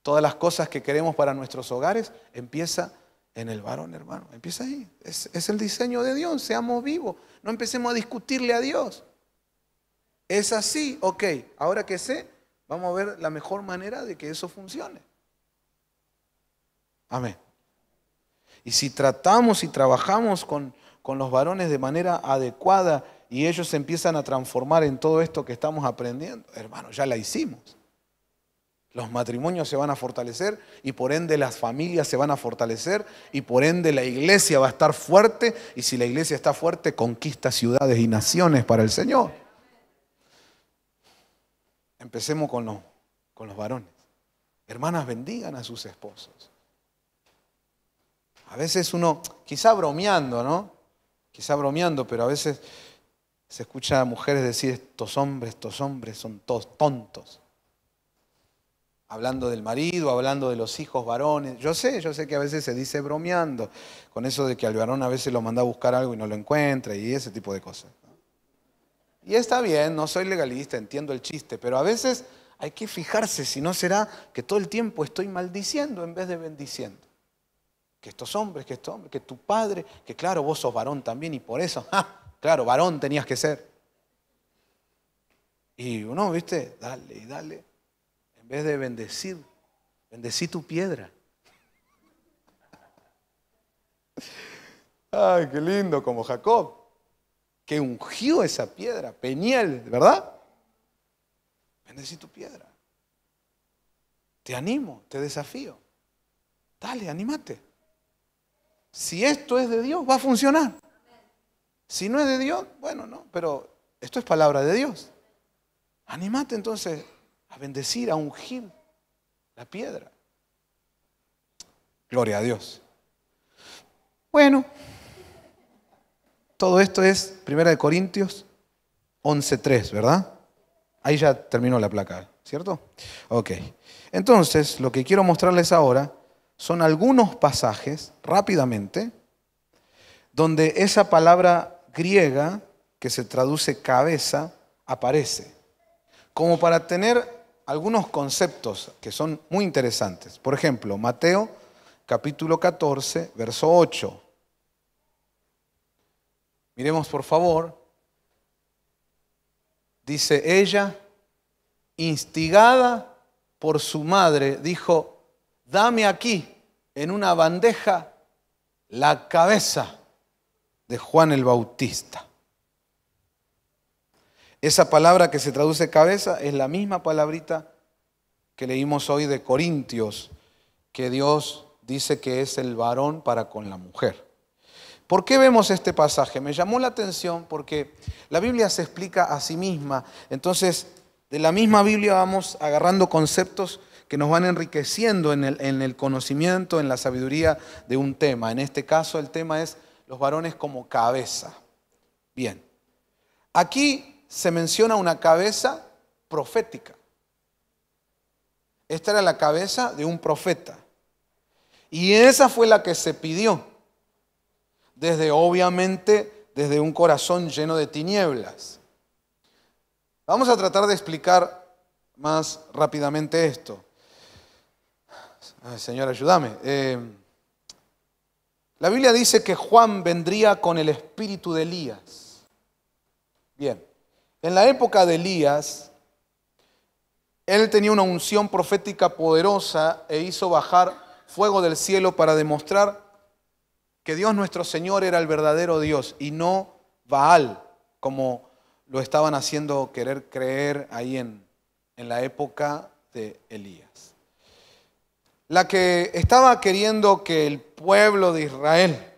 Todas las cosas que queremos para nuestros hogares empieza en el varón, hermano. Empieza ahí. Es el diseño de Dios. Seamos vivos. No empecemos a discutirle a Dios. Es así, ok. Ahora que sé, vamos a ver la mejor manera de que eso funcione. Amén. Y si tratamos y trabajamos con los varones de manera adecuada y ellos se empiezan a transformar en todo esto que estamos aprendiendo, hermano, ya la hicimos. Los matrimonios se van a fortalecer y por ende las familias se van a fortalecer y por ende la iglesia va a estar fuerte, y si la iglesia está fuerte, conquista ciudades y naciones para el Señor. Empecemos con los varones. Hermanas, bendigan a sus esposos. A veces uno, quizá bromeando, ¿no? Quizá bromeando, pero a veces se escucha a mujeres decir, estos hombres son todos tontos. Hablando del marido, hablando de los hijos varones. Yo sé que a veces se dice bromeando, con eso de que al varón a veces lo manda a buscar algo y no lo encuentra y ese tipo de cosas. Y está bien, no soy legalista, entiendo el chiste, pero a veces hay que fijarse si no será que todo el tiempo estoy maldiciendo en vez de bendiciendo. Que estos hombres, que tu padre, que claro, vos sos varón también y por eso, claro, varón tenías que ser. Y uno, viste, dale y dale. En vez de bendecir, bendecí tu piedra. Ay, qué lindo, como Jacob, que ungió esa piedra, Peniel, ¿verdad? Bendecí tu piedra. Te animo, te desafío. Dale, anímate. Si esto es de Dios, va a funcionar. Si no es de Dios, bueno, no, pero esto es palabra de Dios. Anímate entonces a bendecir, a ungir la piedra. Gloria a Dios. Bueno, todo esto es 1 Corintios 11:3, ¿verdad? Ahí ya terminó la placa, ¿cierto? Ok. Entonces, lo que quiero mostrarles ahora son algunos pasajes, rápidamente, donde esa palabra griega, que se traduce cabeza, aparece. Como para tener algunos conceptos que son muy interesantes. Por ejemplo, Mateo capítulo 14, verso 8. Miremos por favor. Dice: ella, instigada por su madre, dijo: dame aquí en una bandeja la cabeza de Juan el Bautista. Esa palabra que se traduce cabeza es la misma palabrita que leímos hoy de Corintios, que Dios dice que es el varón para con la mujer. ¿Por qué vemos este pasaje? Me llamó la atención porque la Biblia se explica a sí misma. Entonces, de la misma Biblia vamos agarrando conceptos que nos van enriqueciendo en el conocimiento, en la sabiduría de un tema. En este caso, el tema es los varones como cabeza. Bien, aquí se menciona una cabeza profética. Esta era la cabeza de un profeta. Y esa fue la que se pidió. Obviamente, desde un corazón lleno de tinieblas. Vamos a tratar de explicar más rápidamente esto. Ay, Señor, ayúdame. La Biblia dice que Juan vendría con el espíritu de Elías. Bien, en la época de Elías, él tenía una unción profética poderosa e hizo bajar fuego del cielo para demostrar que Dios nuestro Señor era el verdadero Dios y no Baal, como lo estaban haciendo querer creer ahí en la época de Elías. La que estaba queriendo que el pueblo de Israel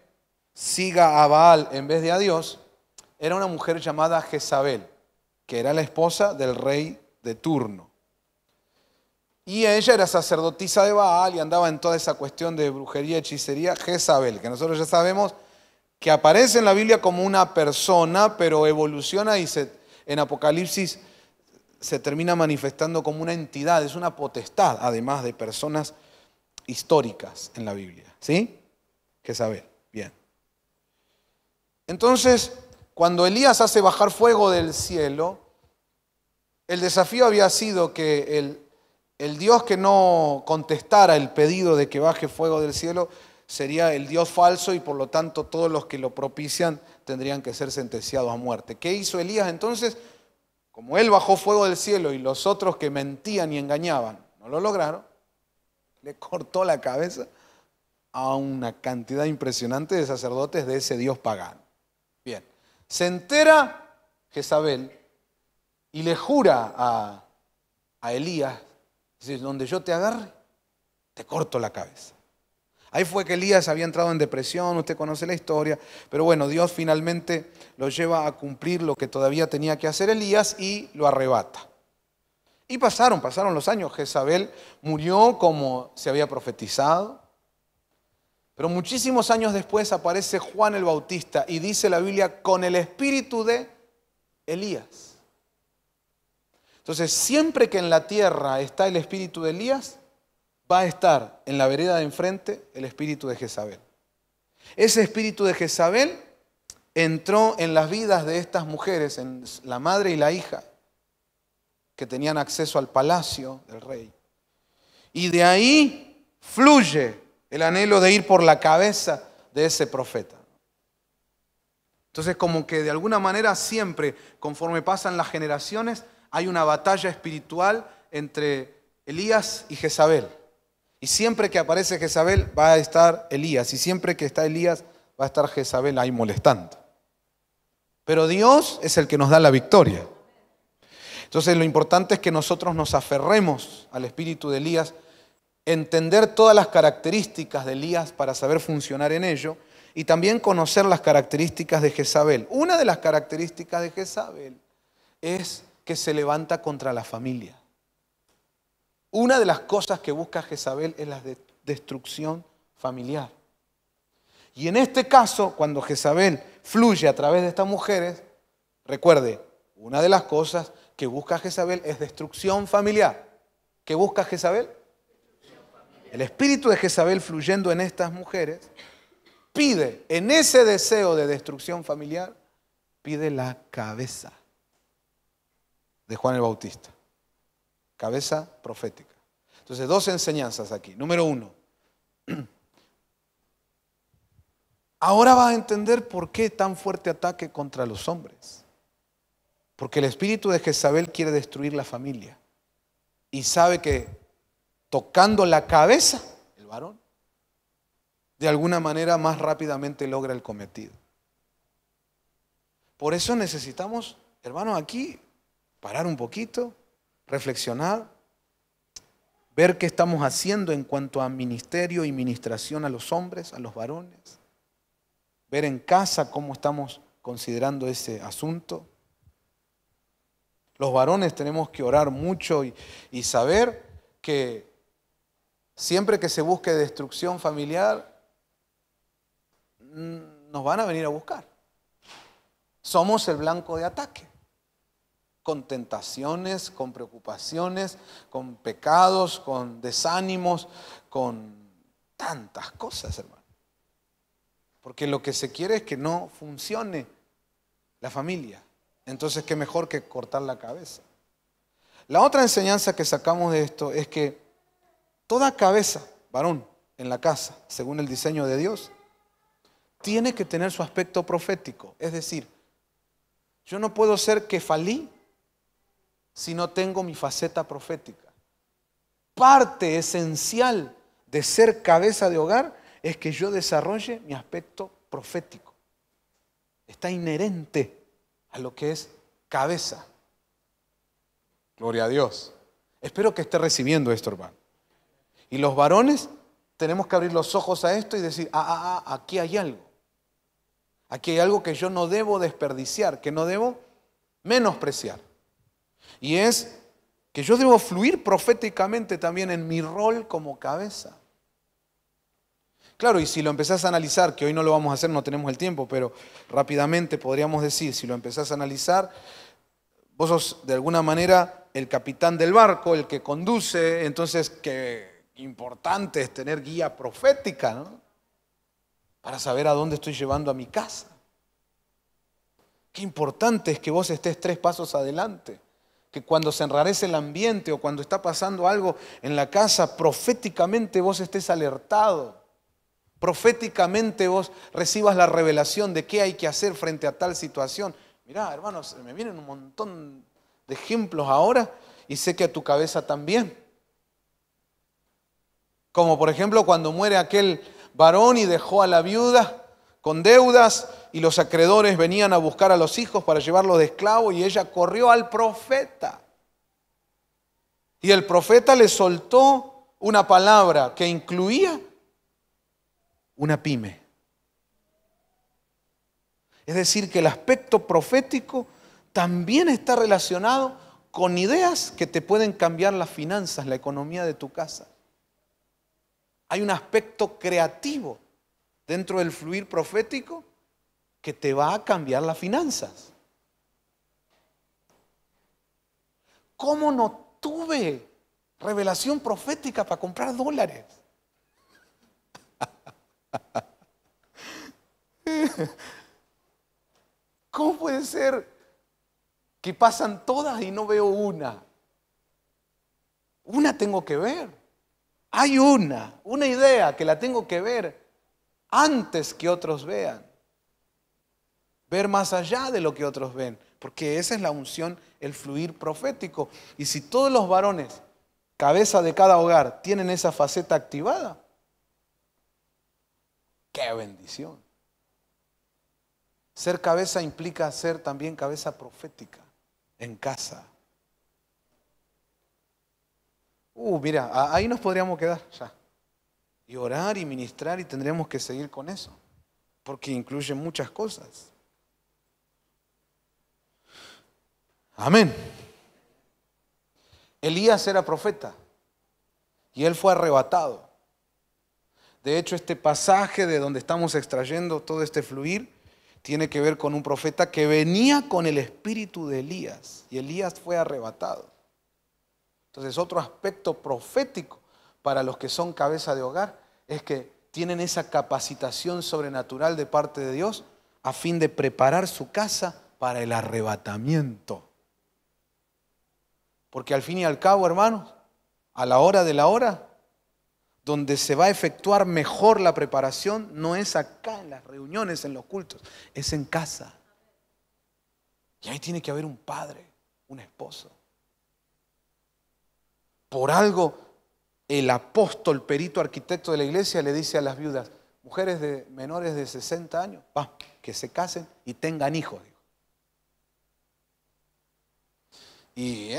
siga a Baal en vez de a Dios era una mujer llamada Jezabel, que era la esposa del rey de turno. Y ella era sacerdotisa de Baal y andaba en toda esa cuestión de brujería, hechicería, Jezabel, que nosotros ya sabemos que aparece en la Biblia como una persona, pero evoluciona y en Apocalipsis se termina manifestando como una entidad, es una potestad, además de personas históricas en la Biblia. ¿Sí? Jezabel, bien. Entonces, cuando Elías hace bajar fuego del cielo, el desafío había sido que el Dios que no contestara el pedido de que baje fuego del cielo sería el Dios falso y por lo tanto todos los que lo propician tendrían que ser sentenciados a muerte. ¿Qué hizo Elías entonces? Como él bajó fuego del cielo y los otros que mentían y engañaban no lo lograron, le cortó la cabeza a una cantidad impresionante de sacerdotes de ese Dios pagano. Bien, se entera Jezabel y le jura a Elías: dice, donde yo te agarre, te corto la cabeza. Ahí fue que Elías había entrado en depresión, usted conoce la historia, pero bueno, Dios finalmente lo lleva a cumplir lo que todavía tenía que hacer Elías y lo arrebata. Y pasaron los años, Jezabel murió como se había profetizado, pero muchísimos años después aparece Juan el Bautista y dice la Biblia con el espíritu de Elías. Entonces, siempre que en la tierra está el espíritu de Elías, va a estar en la vereda de enfrente el espíritu de Jezabel. Ese espíritu de Jezabel entró en las vidas de estas mujeres, en la madre y la hija, que tenían acceso al palacio del rey. Y de ahí fluye el anhelo de ir por la cabeza de ese profeta. Entonces, como que de alguna manera siempre, conforme pasan las generaciones, hay una batalla espiritual entre Elías y Jezabel. Y siempre que aparece Jezabel va a estar Elías. Y siempre que está Elías va a estar Jezabel ahí molestando. Pero Dios es el que nos da la victoria. Entonces lo importante es que nosotros nos aferremos al espíritu de Elías, entender todas las características de Elías para saber funcionar en ello y también conocer las características de Jezabel. Una de las características de Jezabel es que se levanta contra la familia. Una de las cosas que busca Jezabel es la destrucción familiar. Y en este caso, cuando Jezabel fluye a través de estas mujeres, recuerde, una de las cosas que busca Jezabel es destrucción familiar. ¿Qué busca Jezabel? El espíritu de Jezabel fluyendo en estas mujeres pide, en ese deseo de destrucción familiar, pide la cabeza de Juan el Bautista. Cabeza profética. Entonces, dos enseñanzas aquí. Número uno, ahora vas a entender por qué tan fuerte ataque contra los hombres. Porque el espíritu de Jezabel quiere destruir la familia. Y sabe que tocando la cabeza, el varón, de alguna manera más rápidamente logra el cometido. Por eso necesitamos, hermanos, aquí parar un poquito, reflexionar, ver qué estamos haciendo en cuanto a ministerio y ministración a los hombres, a los varones, ver en casa cómo estamos considerando ese asunto. Los varones tenemos que orar mucho y saber que siempre que se busque destrucción familiar, nos van a venir a buscar. Somos el blanco de ataque, con tentaciones, con preocupaciones, con pecados, con desánimos, con tantas cosas, hermano. Porque lo que se quiere es que no funcione la familia. Entonces, ¿qué mejor que cortar la cabeza? La otra enseñanza que sacamos de esto es que toda cabeza, varón, en la casa, según el diseño de Dios, tiene que tener su aspecto profético. Es decir, yo no puedo ser kefalí si no tengo mi faceta profética. Parte esencial de ser cabeza de hogar es que yo desarrolle mi aspecto profético. Está inherente a lo que es cabeza. Gloria a Dios. Espero que esté recibiendo esto, hermano. Y los varones tenemos que abrir los ojos a esto y decir, aquí hay algo. Aquí hay algo que yo no debo desperdiciar, que no debo menospreciar. Y es que yo debo fluir proféticamente también en mi rol como cabeza. Claro, y si lo empezás a analizar, que hoy no lo vamos a hacer, no tenemos el tiempo, pero rápidamente podríamos decir, si lo empezás a analizar, vos sos de alguna manera el capitán del barco, el que conduce, entonces qué importante es tener guía profética, ¿no? Para saber a dónde estoy llevando a mi casa. Qué importante es que vos estés 3 pasos adelante. Que cuando se enrarece el ambiente o cuando está pasando algo en la casa, proféticamente vos estés alertado. Proféticamente vos recibas la revelación de qué hay que hacer frente a tal situación. Mirá, hermanos, me vienen un montón de ejemplos ahora y sé que a tu cabeza también. Como por ejemplo cuando muere aquel varón y dejó a la viuda con deudas y los acreedores venían a buscar a los hijos para llevarlos de esclavo y ella corrió al profeta. Y el profeta le soltó una palabra que incluía una pyme. Es decir, que el aspecto profético también está relacionado con ideas que te pueden cambiar las finanzas, la economía de tu casa. Hay un aspecto creativo dentro del fluir profético que te va a cambiar las finanzas. ¿Cómo no tuve revelación profética para comprar dólares? ¿Cómo puede ser que pasan todas y no veo una? Una tengo que ver. Hay una idea que la tengo que ver antes que otros vean. Ver más allá de lo que otros ven. Porque esa es la unción, el fluir profético. Y si todos los varones, cabeza de cada hogar, tienen esa faceta activada, ¡qué bendición! Ser cabeza implica ser también cabeza profética en casa. Mira, ahí nos podríamos quedar ya. Y orar y ministrar y tendríamos que seguir con eso. Porque incluye muchas cosas. Amén. Elías era profeta. y él fue arrebatado. De hecho, este pasaje de donde estamos extrayendo todo este fluir tiene que ver con un profeta que venía con el espíritu de Elías, y Elías fue arrebatado. Entonces, otro aspecto profético para los que son cabeza de hogar es que tienen esa capacitación sobrenatural de parte de Dios a fin de preparar su casa para el arrebatamiento. Porque al fin y al cabo, hermanos, a la hora de la hora, donde se va a efectuar mejor la preparación, no es acá en las reuniones, en los cultos, es en casa. Y ahí tiene que haber un padre, un esposo. Por algo, el apóstol, perito arquitecto de la iglesia, le dice a las viudas, mujeres de menores de 60 años, que se casen y tengan hijos. Y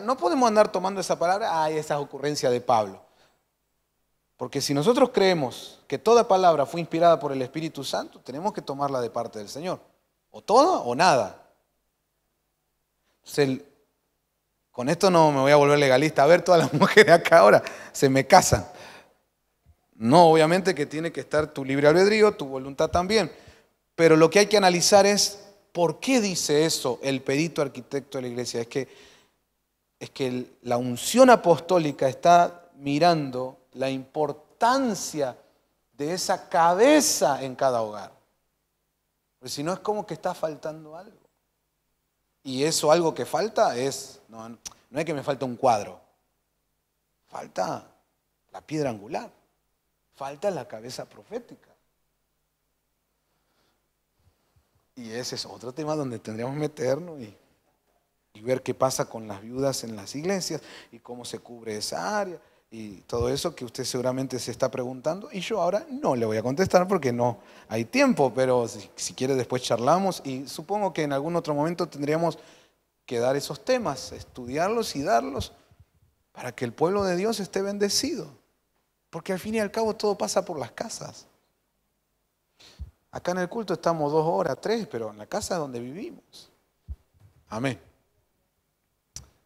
no podemos andar tomando esa palabra, esa ocurrencia de Pablo. Porque si nosotros creemos que toda palabra fue inspirada por el Espíritu Santo, tenemos que tomarla de parte del Señor. O toda o nada. Entonces, con esto no me voy a volver legalista. A ver, todas las mujeres acá ahora se me casan. No, obviamente que tiene que estar tu libre albedrío, tu voluntad también. Pero lo que hay que analizar es por qué dice eso el perito arquitecto de la iglesia. Es que la unción apostólica está mirando la importancia de esa cabeza en cada hogar. Porque si no es como que está faltando algo. Y eso algo que falta es, no es que me falta un cuadro, falta la piedra angular, falta la cabeza profética. Y ese es otro tema donde tendríamos que meternos y ver qué pasa con las viudas en las iglesias y cómo se cubre esa área y todo eso que usted seguramente se está preguntando. Y yo ahora no le voy a contestar porque no hay tiempo, pero si quiere después charlamos y supongo que en algún otro momento tendríamos que dar esos temas, estudiarlos y darlos para que el pueblo de Dios esté bendecido. Porque al fin y al cabo todo pasa por las casas. Acá en el culto estamos 2 horas, 3, pero en la casa es donde vivimos. Amén.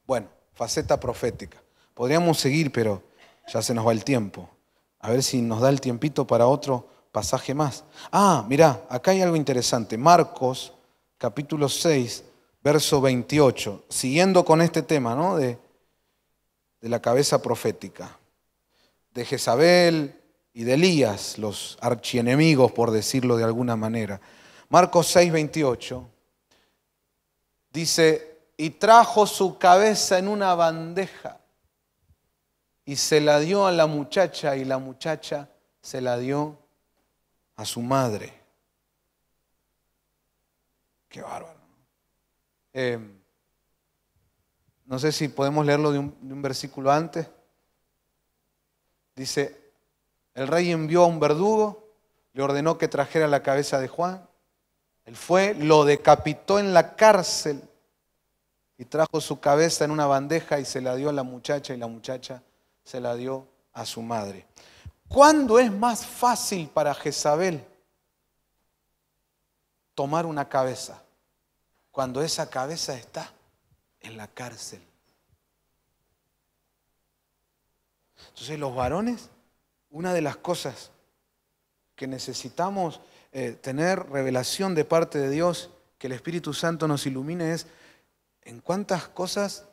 Bueno, faceta profética. Podríamos seguir, pero ya se nos va el tiempo. A ver si nos da el tiempito para otro pasaje más. Mirá, acá hay algo interesante. Marcos, capítulo 6, verso 28. Siguiendo con este tema, ¿no? De la cabeza profética. De Jezabel y de Elías, los archienemigos, por decirlo de alguna manera. Marcos 6, 28. Dice, y trajo su cabeza en una bandeja y se la dio a la muchacha y la muchacha se la dio a su madre. Qué bárbaro. No sé si podemos leerlo de un versículo antes. Dice, el rey envió a un verdugo, le ordenó que trajera la cabeza de Juan. Él fue, lo decapitó en la cárcel y trajo su cabeza en una bandeja y se la dio a la muchacha y la muchacha se la dio a su madre. ¿Cuándo es más fácil para Jezabel tomar una cabeza? Cuando esa cabeza está en la cárcel. Entonces los varones, una de las cosas que necesitamos tener revelación de parte de Dios, que el Espíritu Santo nos ilumine, es en cuántas cosas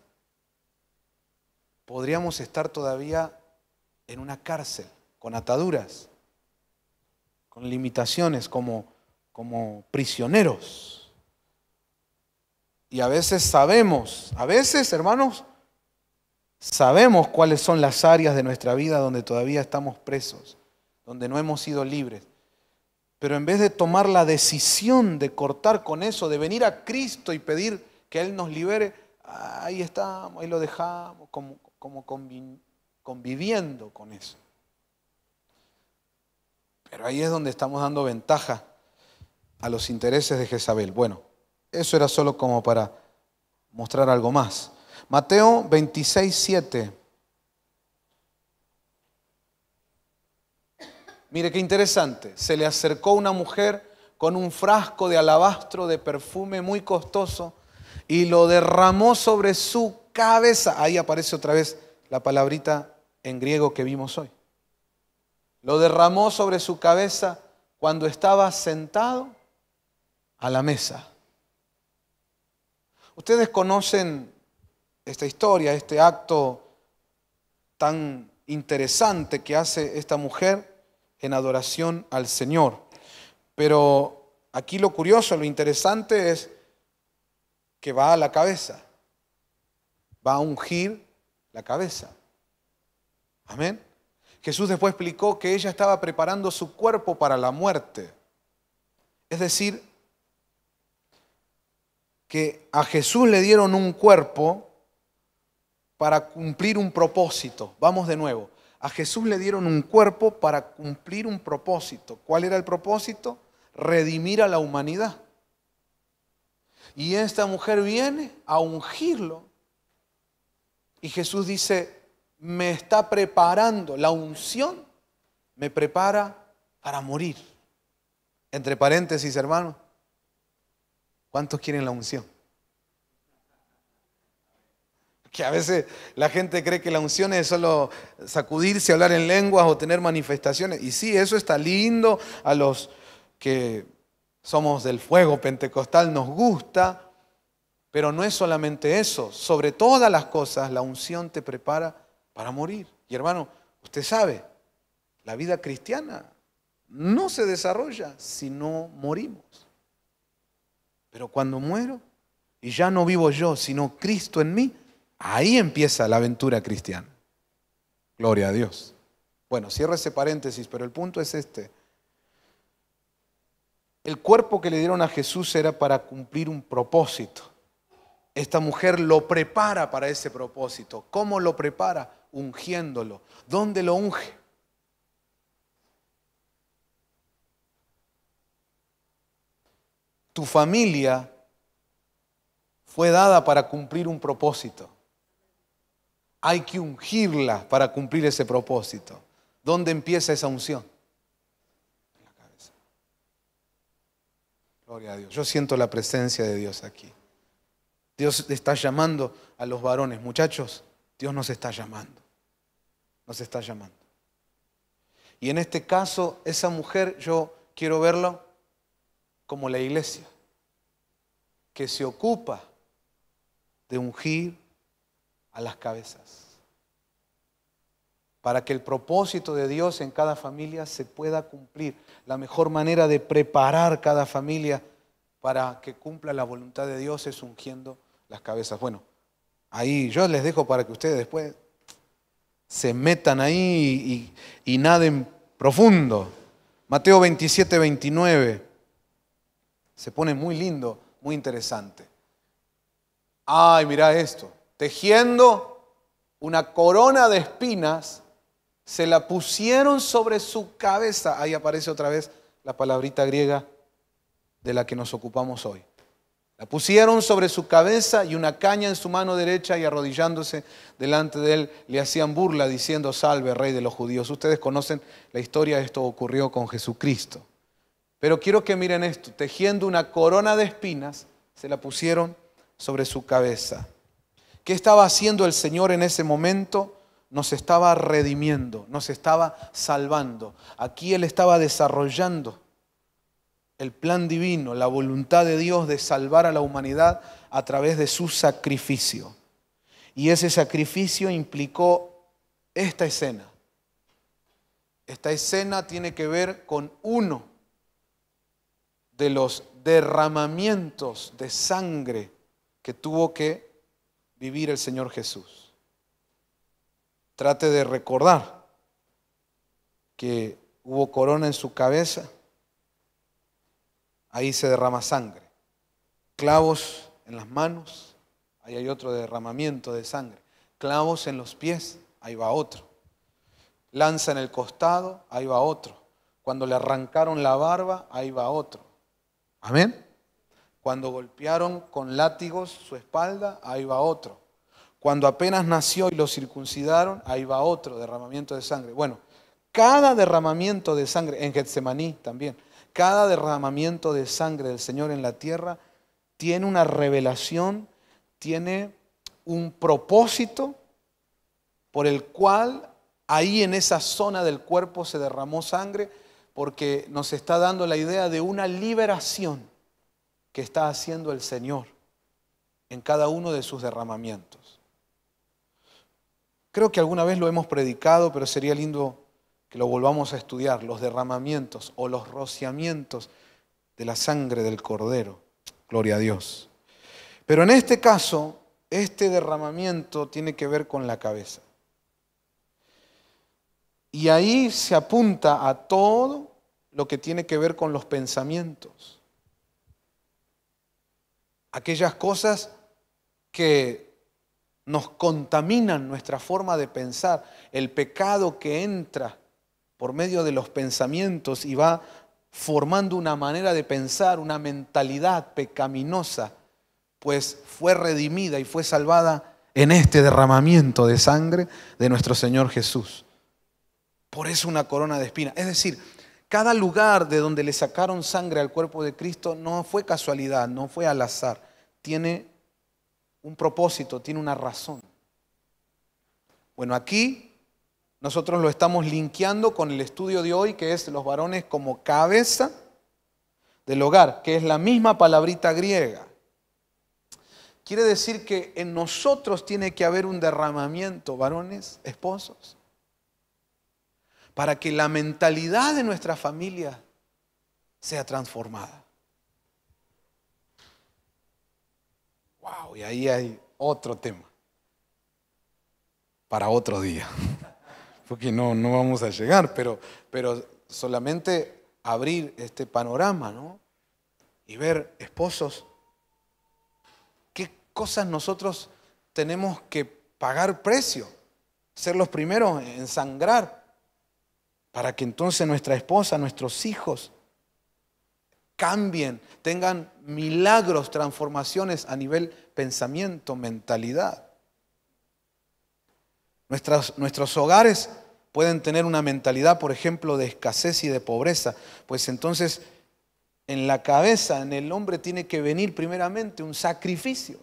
podríamos estar todavía en una cárcel, con ataduras, con limitaciones, como prisioneros. Y a veces sabemos, hermanos, sabemos cuáles son las áreas de nuestra vida donde todavía estamos presos, donde no hemos sido libres. Pero en vez de tomar la decisión de cortar con eso, de venir a Cristo y pedir que Él nos libere, ahí estamos, ahí lo dejamos, como conviviendo con eso. Pero ahí es donde estamos dando ventaja a los intereses de Jezabel. Bueno, eso era solo como para mostrar algo más. Mateo 26, 7. Mire qué interesante. Se le acercó una mujer con un frasco de alabastro de perfume muy costoso y lo derramó sobre su cabeza. Ahí aparece otra vez la palabrita en griego que vimos hoy. Lo derramó sobre su cabeza cuando estaba sentado a la mesa. Ustedes conocen esta historia, este acto tan interesante que hace esta mujer en adoración al Señor. Pero aquí lo curioso, lo interesante es que va a la cabeza, va a ungir la cabeza. Amén. Jesús después explicó que ella estaba preparando su cuerpo para la muerte. Es decir, que a Jesús le dieron un cuerpo para cumplir un propósito. Vamos de nuevo. A Jesús le dieron un cuerpo para cumplir un propósito. ¿Cuál era el propósito? Redimir a la humanidad. Y esta mujer viene a ungirlo. Y Jesús dice, me está preparando, la unción me prepara para morir. Entre paréntesis, hermanos, ¿cuántos quieren la unción? Que a veces la gente cree que la unción es solo sacudirse, hablar en lenguas o tener manifestaciones. Y sí, eso está lindo. A los que somos del fuego pentecostal nos gusta. Pero no es solamente eso. Sobre todas las cosas, la unción te prepara para morir. Y hermano, usted sabe, la vida cristiana no se desarrolla si no morimos. Pero cuando muero y ya no vivo yo, sino Cristo en mí, ahí empieza la aventura cristiana. Gloria a Dios. Bueno, cierro ese paréntesis, pero el punto es este. El cuerpo que le dieron a Jesús era para cumplir un propósito. Esta mujer lo prepara para ese propósito. ¿Cómo lo prepara? Ungiéndolo. ¿Dónde lo unge? Tu familia fue dada para cumplir un propósito. Hay que ungirla para cumplir ese propósito. ¿Dónde empieza esa unción? En la cabeza. Gloria a Dios. Yo siento la presencia de Dios aquí. Dios está llamando a los varones. Muchachos, Dios nos está llamando. Nos está llamando. Y en este caso, esa mujer, yo quiero verlo como la iglesia, que se ocupa de ungir a las cabezas, para que el propósito de Dios en cada familia se pueda cumplir. La mejor manera de preparar cada familia para que cumpla la voluntad de Dios es ungiendo las cabezas. Bueno, ahí yo les dejo para que ustedes después se metan ahí y naden profundo. Mateo 27, 29. Se pone muy lindo, muy interesante. Ay, mirá esto. Tejiendo una corona de espinas, se la pusieron sobre su cabeza. Ahí aparece otra vez la palabrita griega de la que nos ocupamos hoy. La pusieron sobre su cabeza y una caña en su mano derecha, y arrodillándose delante de él le hacían burla diciendo: salve, rey de los judíos. Ustedes conocen la historia, esto ocurrió con Jesucristo. Pero quiero que miren esto, tejiendo una corona de espinas, se la pusieron sobre su cabeza. ¿Qué estaba haciendo el Señor en ese momento? Nos estaba redimiendo, nos estaba salvando. Aquí Él estaba desarrollando el plan divino, la voluntad de Dios de salvar a la humanidad a través de su sacrificio. Y ese sacrificio implicó esta escena. Esta escena tiene que ver con uno de los derramamientos de sangre que tuvo que vivir el Señor Jesús. Trate de recordar que hubo corona en su cabeza. Ahí se derrama sangre. Clavos en las manos, ahí hay otro derramamiento de sangre. Clavos en los pies, ahí va otro. Lanza en el costado, ahí va otro. Cuando le arrancaron la barba, ahí va otro. Amén. Cuando golpearon con látigos su espalda, ahí va otro. Cuando apenas nació y lo circuncidaron, ahí va otro derramamiento de sangre. Bueno, cada derramamiento de sangre, en Getsemaní también, cada derramamiento de sangre del Señor en la tierra tiene una revelación, tiene un propósito por el cual Ahí en esa zona del cuerpo se derramó sangre porque nos está dando la idea de una liberación que está haciendo el Señor en cada uno de sus derramamientos. Creo que alguna vez lo hemos predicado, pero sería lindo que lo volvamos a estudiar, los derramamientos o los rociamientos de la sangre del Cordero. Gloria a Dios. Pero en este caso, este derramamiento tiene que ver con la cabeza. Y ahí se apunta a todo lo que tiene que ver con los pensamientos. Aquellas cosas que nos contaminan nuestra forma de pensar, el pecado que entra por medio de los pensamientos y va formando una manera de pensar, una mentalidad pecaminosa, pues fue redimida y fue salvada en este derramamiento de sangre de nuestro Señor Jesús. Por eso una corona de espinas. Es decir, cada lugar de donde le sacaron sangre al cuerpo de Cristo no fue casualidad, no fue al azar. Tiene un propósito, tiene una razón. Bueno, aquí nosotros lo estamos linkeando con el estudio de hoy, que es los varones como cabeza del hogar, que es la misma palabrita griega. Quiere decir que en nosotros tiene que haber un derramamiento, varones, esposos, para que la mentalidad de nuestra familia sea transformada. Wow, y ahí hay otro tema para otro día, porque no vamos a llegar, pero solamente abrir este panorama, ¿no? Y ver, esposos, qué cosas nosotros tenemos que pagar precio, ser los primeros en sangrar, para que entonces nuestra esposa, nuestros hijos cambien, tengan milagros, transformaciones a nivel pensamiento, mentalidad. Nuestros hogares pueden tener una mentalidad, por ejemplo, de escasez y de pobreza, pues entonces en la cabeza, en el hombre tiene que venir primeramente un sacrificio,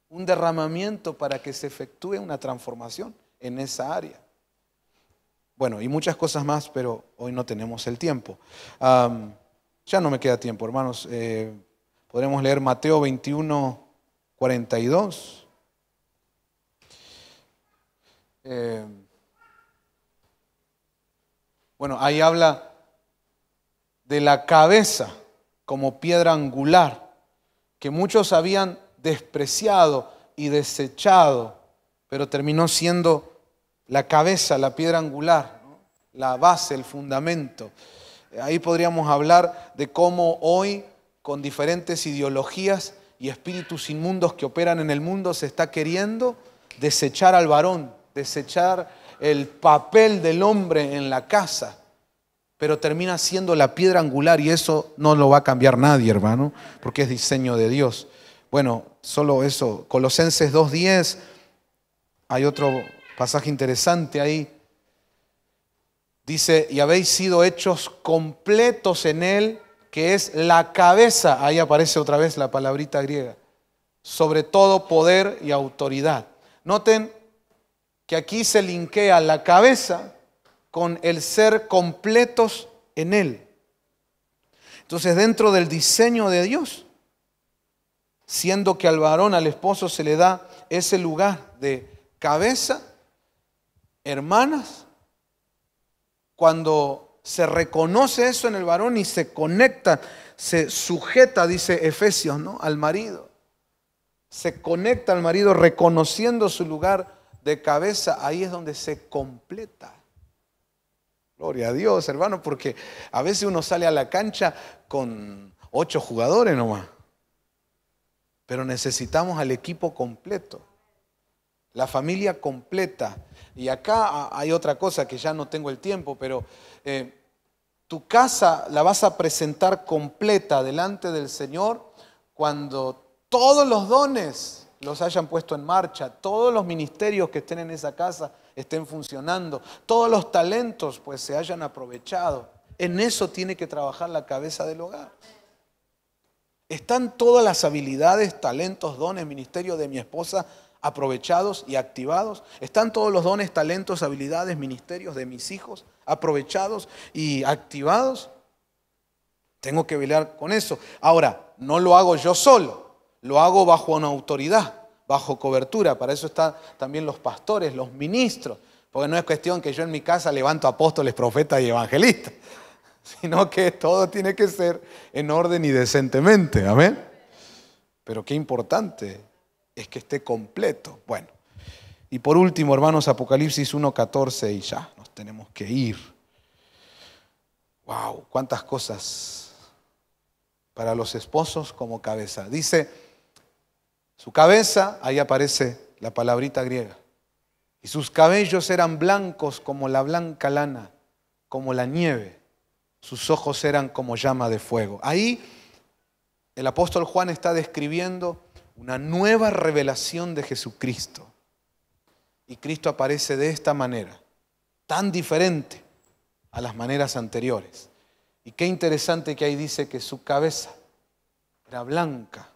un derramamiento para que se efectúe una transformación en esa área. Bueno, y muchas cosas más, pero hoy no tenemos el tiempo. Ya no me queda tiempo, hermanos. Podremos leer Mateo 21, 42. Bueno, ahí habla de la cabeza como piedra angular, que muchos habían despreciado y desechado, pero terminó siendo la cabeza, la piedra angular, ¿no? La base, el fundamento. Ahí podríamos hablar de cómo hoy, con diferentes ideologías y espíritus inmundos que operan en el mundo, se está queriendo desechar al varón, desechar el papel del hombre en la casa, pero termina siendo la piedra angular y eso no lo va a cambiar nadie, hermano, porque es diseño de Dios. Bueno, solo eso. Colosenses 2:10, hay otro pasaje interesante ahí. Dice, y habéis sido hechos completos en Él, que es la cabeza, ahí aparece otra vez la palabrita griega, sobre todo poder y autoridad. Noten que aquí se linkea la cabeza con el ser completos en Él. Entonces, dentro del diseño de Dios, siendo que al varón, al esposo, se le da ese lugar de cabeza, hermanas, cuando se reconoce eso en el varón y se conecta, se sujeta, dice Efesios, ¿no?, al marido. Se conecta al marido reconociendo su lugar de cabeza, ahí es donde se completa. Gloria a Dios, hermano, porque a veces uno sale a la cancha con 8 jugadores nomás, pero necesitamos al equipo completo, la familia completa. Y acá hay otra cosa que ya no tengo el tiempo, pero tu casa la vas a presentar completa delante del Señor cuando todos los dones los hayan puesto en marcha, todos los ministerios que estén en esa casa estén funcionando, todos los talentos pues se hayan aprovechado. En eso tiene que trabajar la cabeza del hogar. ¿Están todas las habilidades, talentos, dones, ministerios de mi esposa aprovechados y activados? ¿Están todos los dones, talentos, habilidades, ministerios de mis hijos aprovechados y activados? Tengo que velar con eso. Ahora, no lo hago yo solo, lo hago bajo una autoridad, bajo cobertura. Para eso están también los pastores, los ministros. Porque no es cuestión que yo en mi casa levanto apóstoles, profetas y evangelistas, sino que todo tiene que ser en orden y decentemente. Amén. Pero qué importante es que esté completo. Bueno, y por último, hermanos, Apocalipsis 1:14 y ya nos tenemos que ir. Wow, cuántas cosas para los esposos como cabeza. Dice, su cabeza, ahí aparece la palabrita griega, y sus cabellos eran blancos como la blanca lana, como la nieve. Sus ojos eran como llama de fuego. Ahí el apóstol Juan está describiendo una nueva revelación de Jesucristo. Y Cristo aparece de esta manera, tan diferente a las maneras anteriores. Y qué interesante que ahí dice que su cabeza era blanca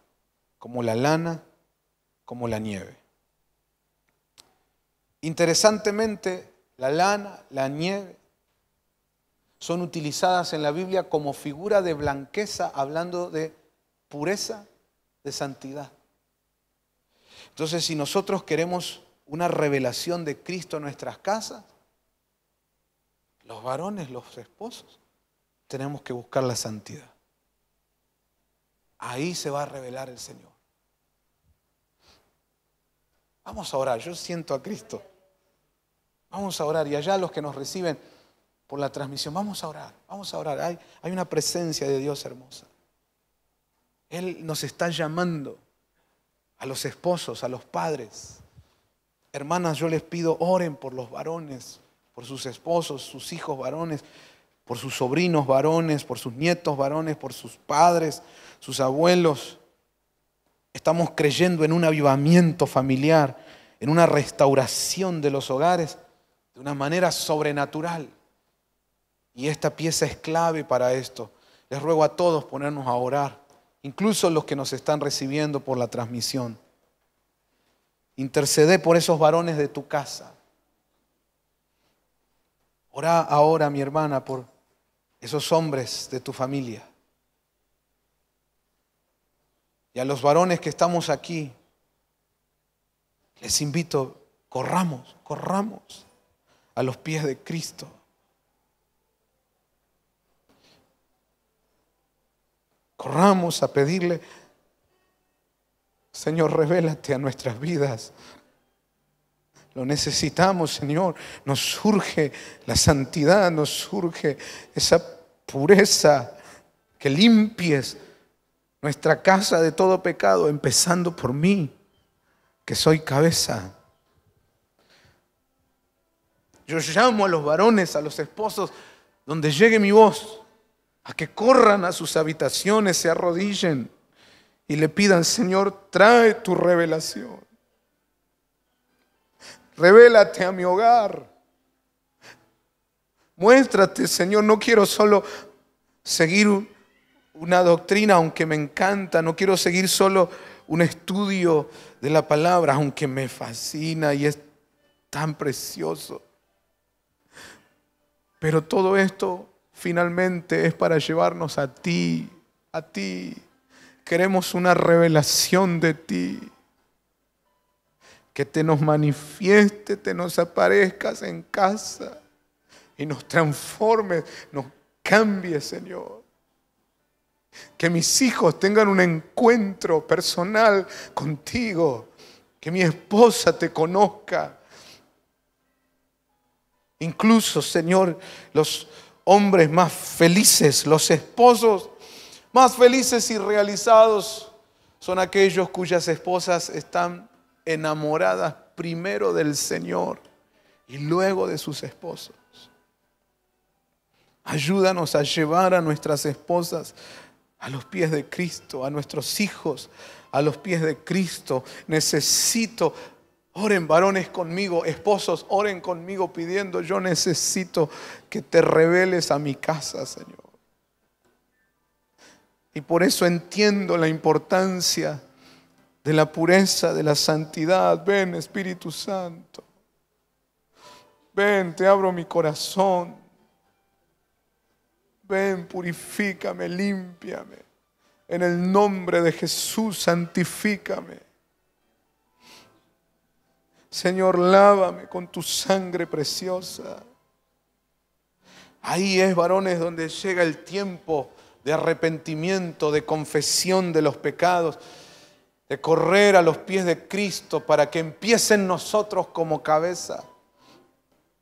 como la lana, como la nieve. Interesantemente, la lana, la nieve, son utilizadas en la Biblia como figura de blanqueza, hablando de pureza, de santidad. Entonces, si nosotros queremos una revelación de Cristo en nuestras casas, los varones, los esposos, tenemos que buscar la santidad. Ahí se va a revelar el Señor. Vamos a orar, yo siento a Cristo. Vamos a orar, y allá los que nos reciben por la transmisión, vamos a orar, vamos a orar. Hay una presencia de Dios hermosa. Él nos está llamando a los esposos, a los padres. Hermanas, yo les pido, oren por los varones, por sus esposos, sus hijos varones, por sus sobrinos varones, por sus nietos varones, por sus padres, sus abuelos. Estamos creyendo en un avivamiento familiar, en una restauración de los hogares de una manera sobrenatural. Y esta pieza es clave para esto. Les ruego a todos ponernos a orar, incluso los que nos están recibiendo por la transmisión. Intercede por esos varones de tu casa. Ora ahora, mi hermana, por esos hombres de tu familia. Y a los varones que estamos aquí, les invito, corramos a los pies de Cristo. Corramos a pedirle, Señor, revélate a nuestras vidas. Lo necesitamos, Señor. Nos surge la santidad, nos surge esa pureza, que limpies nuestra casa de todo pecado, empezando por mí, que soy cabeza. Yo llamo a los varones, a los esposos, donde llegue mi voz, a que corran a sus habitaciones, se arrodillen y le pidan, Señor, trae tu revelación. Revélate a mi hogar. Muéstrate, Señor. No quiero solo seguir una doctrina, aunque me encanta. No quiero seguir solo un estudio de la palabra, aunque me fascina y es tan precioso. Pero todo esto finalmente es para llevarnos a ti, a ti. Queremos una revelación de ti. Que te nos manifieste, te nos aparezcas en casa y nos transformes, nos cambies, Señor. Que mis hijos tengan un encuentro personal contigo. Que mi esposa te conozca. Incluso, Señor, los hombres más felices, los esposos más felices y realizados son aquellos cuyas esposas están enamoradas primero del Señor y luego de sus esposos. Ayúdanos a llevar a nuestras esposas a los pies de Cristo, a nuestros hijos a los pies de Cristo. Necesito, oren varones conmigo, esposos, oren conmigo pidiendo, yo necesito que te reveles a mi casa, Señor. Y por eso entiendo la importancia de la pureza, de la santidad. Ven, Espíritu Santo. Ven, te abro mi corazón. Ven, purifícame, límpiame. En el nombre de Jesús, santifícame. Señor, lávame con tu sangre preciosa. Ahí es, varones, donde llega el tiempo de arrepentimiento, de confesión de los pecados, de correr a los pies de Cristo para que empiece en nosotros como cabeza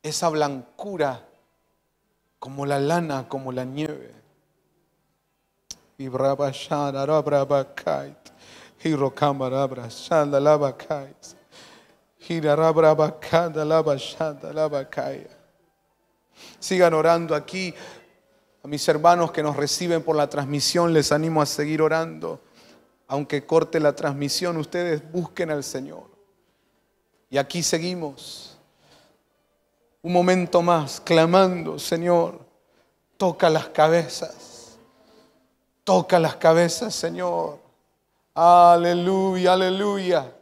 esa blancura, como la lana, como la nieve. Sigan orando aquí. A mis hermanos que nos reciben por la transmisión les animo a seguir orando. Aunque corte la transmisión, ustedes busquen al Señor. Y aquí seguimos. Un momento más, clamando: Señor, toca las cabezas. Toca las cabezas, Señor. Aleluya, aleluya.